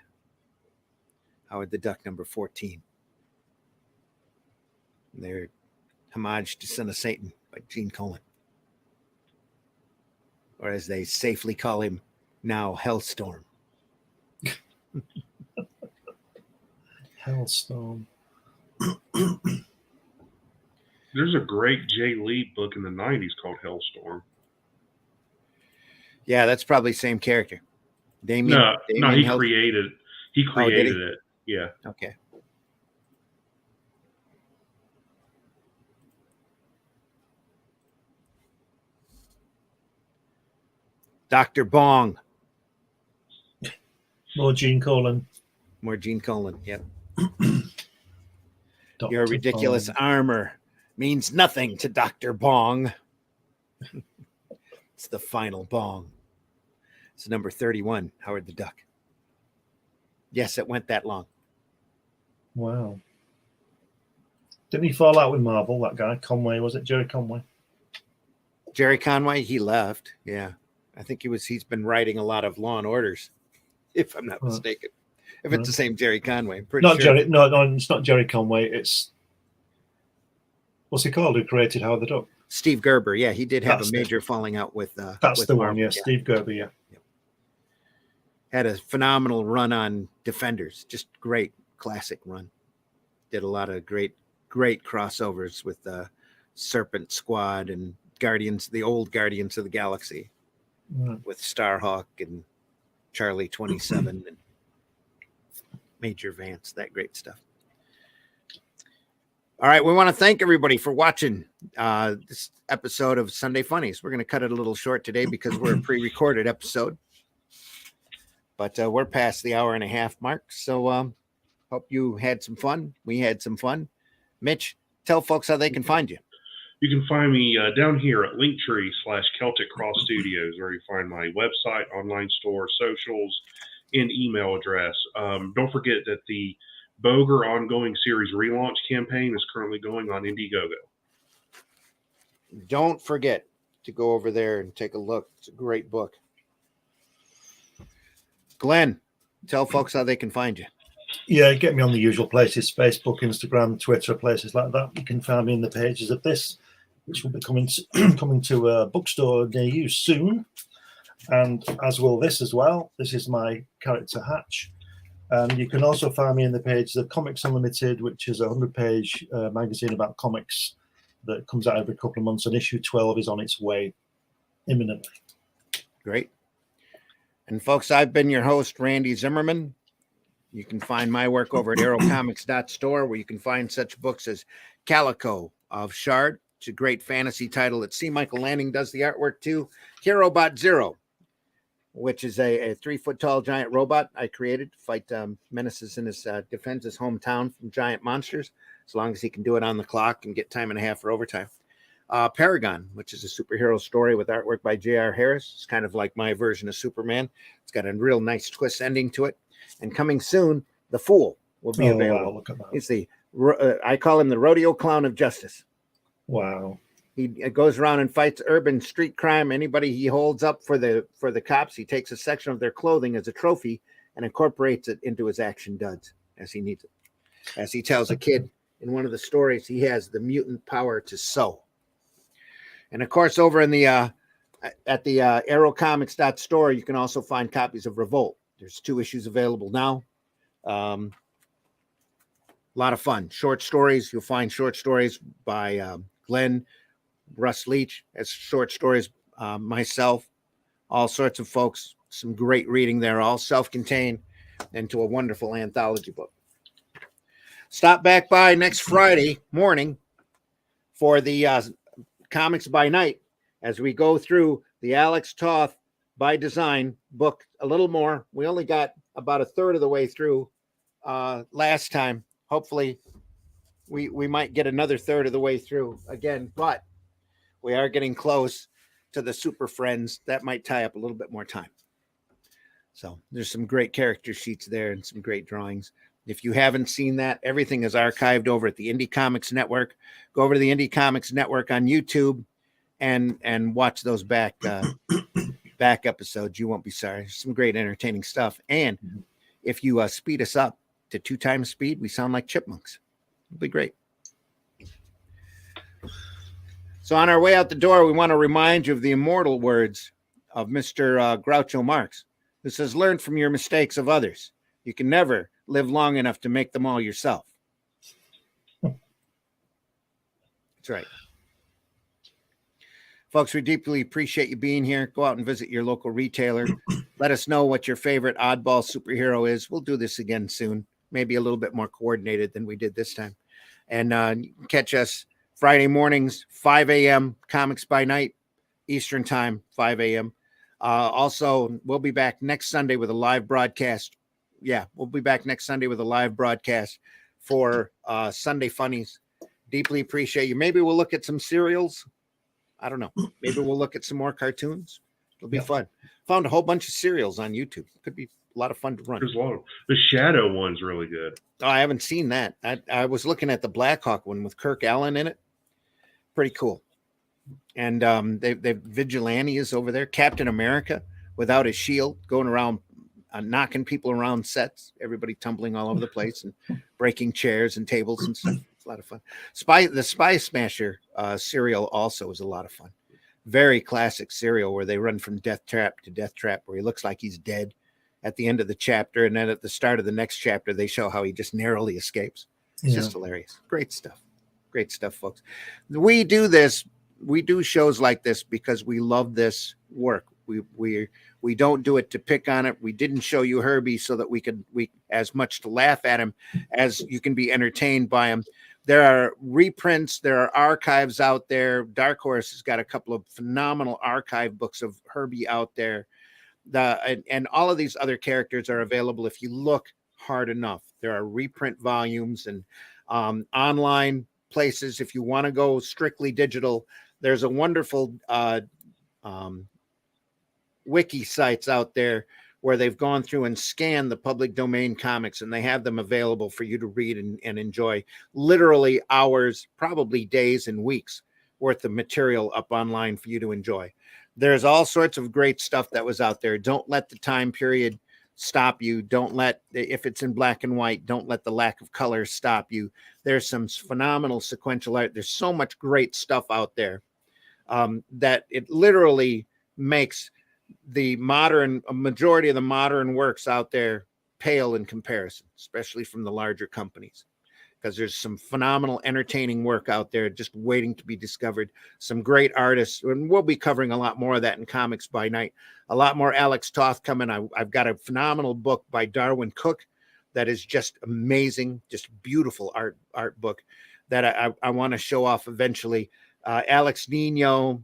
Howard the Duck #14. Their homage to Son of Satan by Gene Colan. Or as they safely call him now, Hellstorm. Hellstorm. There's a great Jay Lee book in the 90s called Hellstorm. Yeah, that's probably the same character. Damien, No, he Hell- created it. He created it. Yeah. Okay. Dr. Bong. More Gene Colan. More Gene Colan. Yep. Dr. Your ridiculous Bong. armor means nothing to Dr. Bong. It's the final bong. It's #31, Howard the Duck. Yes, it went that long. Wow. Didn't he fall out with Marvel, that guy? Conway, was it? Jerry Conway? Jerry Conway, he left. Yeah. I think he's been writing a lot of Law and Orders, if I'm not mistaken. If it's the same Jerry Conway, I'm pretty Not sure. Jerry. No, it's not Jerry Conway. It's what's he called? Who created Howard the Duck? Steve Gerber. Yeah, he did have That's a major falling out with. That's with the Marvel. one. Yeah, Steve Gerber. Yeah. Had a phenomenal run on Defenders. Just great classic run. Did a lot of great crossovers with Serpent Squad and Guardians, the old Guardians of the Galaxy, with Starhawk and Charlie 27 and Major Vance, that great stuff. All right, we want to thank everybody for watching this episode of Sunday Funnies. We're going to cut it a little short today because we're a pre-recorded episode, but we're past the hour and a half mark. So hope you had some fun. We had some fun. Mitch, tell folks how they can find you. You can find me down here at Linktree/Celtic Cross Studios, where you find my website, online store, socials, and email address. Don't forget that the Boger ongoing series relaunch campaign is currently going on Indiegogo. Don't forget to go over there and take a look. It's a great book. Glenn, tell folks how they can find you. Yeah, get me on the usual places: Facebook, Instagram, Twitter, places like that. You can find me in the pages of this, which will be coming to a bookstore near you soon, and as will this as well. This is my character Hatch, and you can also find me in the pages of Comics Unlimited, which is a 100-page magazine about comics that comes out every couple of months, and issue 12 is on its way imminently. Great. And folks, I've been your host, Randy Zimmerman. You can find my work over at aerocomics.store, where you can find such books as Calico of Shard. It's a great fantasy title that C. Michael Lanning does the artwork to. Herobot Zero, which is a 3-foot-tall giant robot I created to fight menaces in his defends his hometown from giant monsters, as long as he can do it on the clock and get time and a half for overtime. Paragon, which is a superhero story with artwork by J.R. Harris. It's kind of like my version of Superman. It's got a real nice twist ending to it. And coming soon, The Fool will be available. Wow, look at that. He's I call him the rodeo clown of justice. Wow. He goes around and fights urban street crime. Anybody he holds up for the cops, he takes a section of their clothing as a trophy and incorporates it into his action duds as he needs it. As he tells a kid, in one of the stories, he has the mutant power to sew. And of course, over in the at the aerocomics.store, you can also find copies of Revolt. There's 2 issues available now. A lot of fun. Short stories. You'll find short stories by Glenn, Russ Leach, as short stories, myself, all sorts of folks. Some great reading there, all self-contained into a wonderful anthology book. Stop back by next Friday morning for the Comics by Night as we go through the Alex Toth by Design book a little more. We only got about a third of the way through last time. Hopefully we might get another third of the way through again, but we are getting close to the Super Friends. That might tie up a little bit more time. So there's some great character sheets there and some great drawings. If you haven't seen that, everything is archived over at the Indie Comics Network. Go over to the Indie Comics Network on YouTube and watch those back episodes. You won't be sorry. Some great entertaining stuff. And if you speed us up to 2 times speed, we sound like chipmunks. It'll be great. So on our way out the door, we want to remind you of the immortal words of Mr. Groucho Marx, who says, learn from your mistakes of others. You can never live long enough to make them all yourself. That's right. Folks, we deeply appreciate you being here. Go out and visit your local retailer. Let us know what your favorite oddball superhero is. We'll do this again soon, maybe a little bit more coordinated than we did this time. And catch us Friday mornings, 5 a.m., Comics by Night, Eastern Time, 5 a.m. Also, we'll be back next Sunday with a live broadcast. Yeah, we'll be back next Sunday with a live broadcast for Sunday Funnies. Deeply appreciate you. Maybe we'll look at some serials. I don't know. Maybe we'll look at some more cartoons. It'll be fun. Found a whole bunch of serials on YouTube. Could be a lot of fun to run. There's a lot of the Shadow one's really good. Oh, I haven't seen that. I was looking at the Blackhawk one with Kirk Allen in it. Pretty cool. And they've Vigilantes over there. Captain America without his shield, going around knocking people around sets. Everybody tumbling all over the place and breaking chairs and tables and stuff. It's a lot of fun. The Spy Smasher serial also is a lot of fun. Very classic serial where they run from death trap to death trap, where he looks like he's dead at the end of the chapter, and then at the start of the next chapter, they show how he just narrowly escapes. It's just hilarious. Great stuff. Great stuff, folks. We do this. We do shows like this because we love this work. We don't do it to pick on it. We didn't show you Herbie so that we as much to laugh at him as you can be entertained by him. There are reprints. There are archives out there. Dark Horse has got a couple of phenomenal archive books of Herbie out there. And all of these other characters are available if you look hard enough. There are reprint volumes and online places. If you want to go strictly digital, there's a wonderful wiki sites out there where they've gone through and scanned the public domain comics, and they have them available for you to read and enjoy. Literally hours, probably days and weeks worth of material up online for you to enjoy. There's all sorts of great stuff that was out there. Don't let the time period stop you. Don't let, if it's in black and white, don't let the lack of color stop you. There's some phenomenal sequential art. There's so much great stuff out there that it literally makes the majority of the modern works out there pale in comparison, especially from the larger companies, because there's some phenomenal entertaining work out there just waiting to be discovered. Some great artists, and we'll be covering a lot more of that in Comics by Night. A lot more Alex Toth coming. I've got a phenomenal book by Darwin Cook that is just amazing, just beautiful art book that I want to show off eventually. Alex Nino,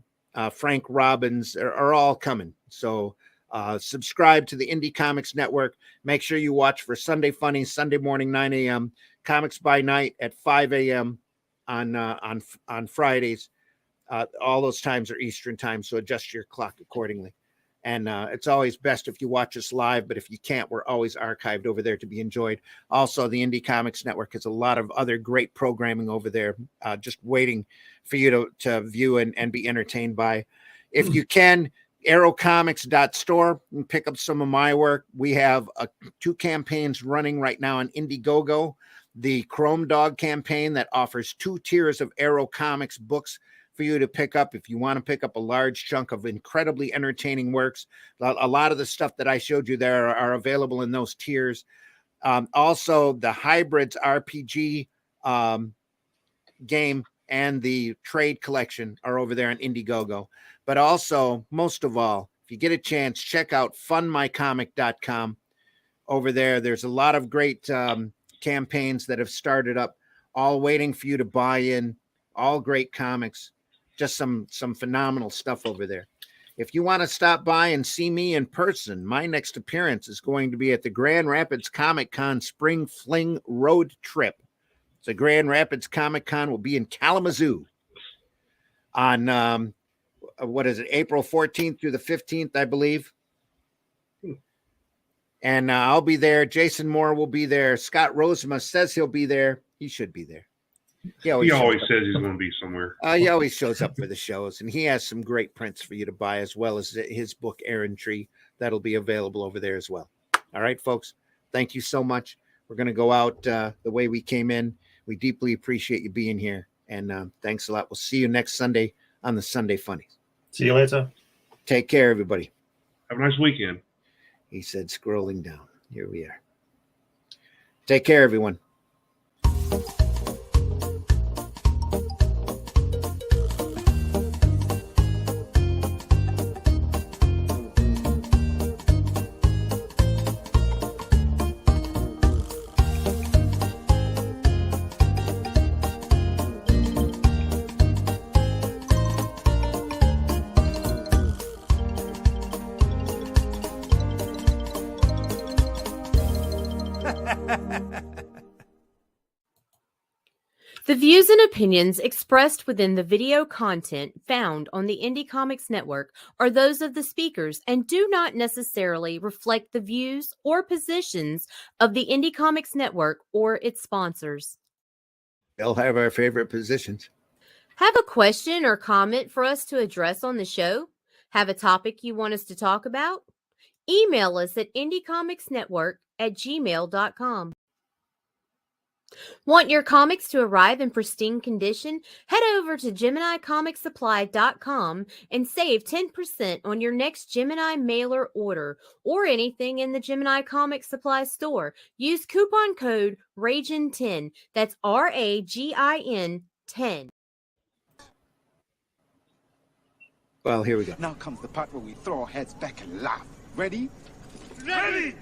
Frank Robbins are all coming. So subscribe to the Indie Comics Network. Make sure you watch for Sunday Funnies, Sunday morning, 9 a.m., Comics by Night at 5 a.m. on Fridays. All those times are Eastern time, so adjust your clock accordingly. And it's always best if you watch us live, but if you can't, we're always archived over there to be enjoyed. Also, the Indie Comics Network has a lot of other great programming over there, just waiting for you to view and be entertained by. If you can, aerocomics.store and pick up some of my work. We have 2 campaigns running right now on Indiegogo. the Chrome Dog campaign that offers 2 tiers of Arrow Comics books for you to pick up if you want to pick up a large chunk of incredibly entertaining works. A lot of the stuff that I showed you there are available in those tiers. Also, the Hybrids RPG game and the trade collection are over there on Indiegogo. But also, most of all, if you get a chance, check out fundmycomic.com. Over there, there's a lot of great campaigns that have started up, all waiting for you to buy in, all great comics. Just some phenomenal stuff over there. If you want to stop by and see me in person, my next appearance is going to be at the Grand Rapids Comic Con Spring Fling Road Trip. So Grand Rapids Comic Con will be in Kalamazoo on, April 14th through the 15th, I believe. And I'll be there. Jason Moore will be there. Scott Rosema says he'll be there. He should be there. He always says he's going to be somewhere. He always shows up for the shows, and he has some great prints for you to buy, as well as his book, Aaron Tree. That'll be available over there as well. All right, folks. Thank you so much. We're going to go out the way we came in. We deeply appreciate you being here, and thanks a lot. We'll see you next Sunday on the Sunday Funnies. See you later. Take care, everybody. Have a nice weekend. He said, scrolling down. Here we are. Take care, everyone. The views and opinions expressed within the video content found on the Indie Comics Network are those of the speakers and do not necessarily reflect the views or positions of the Indie Comics Network or its sponsors. They'll have our favorite positions. Have a question or comment for us to address on the show? Have a topic you want us to talk about? Email us at indiecomicsnetwork@gmail.com. Want your comics to arrive in pristine condition? Head over to GeminiComicSupply.com and save 10% on your next Gemini mailer order or anything in the Gemini Comics Supply store. Use coupon code RAGIN10. That's RAGIN 10. Well, here we go. Now comes the part where we throw our heads back and laugh. Ready? Ready!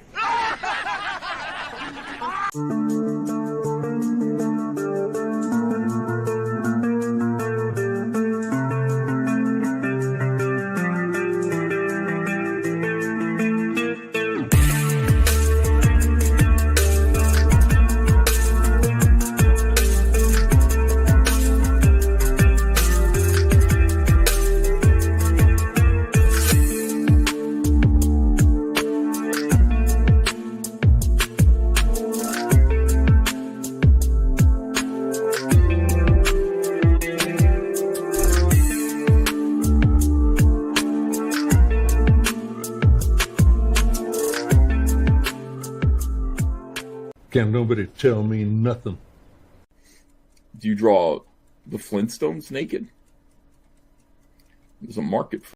Can't nobody tell me nothing. Do you draw the Flintstones naked? There's a market for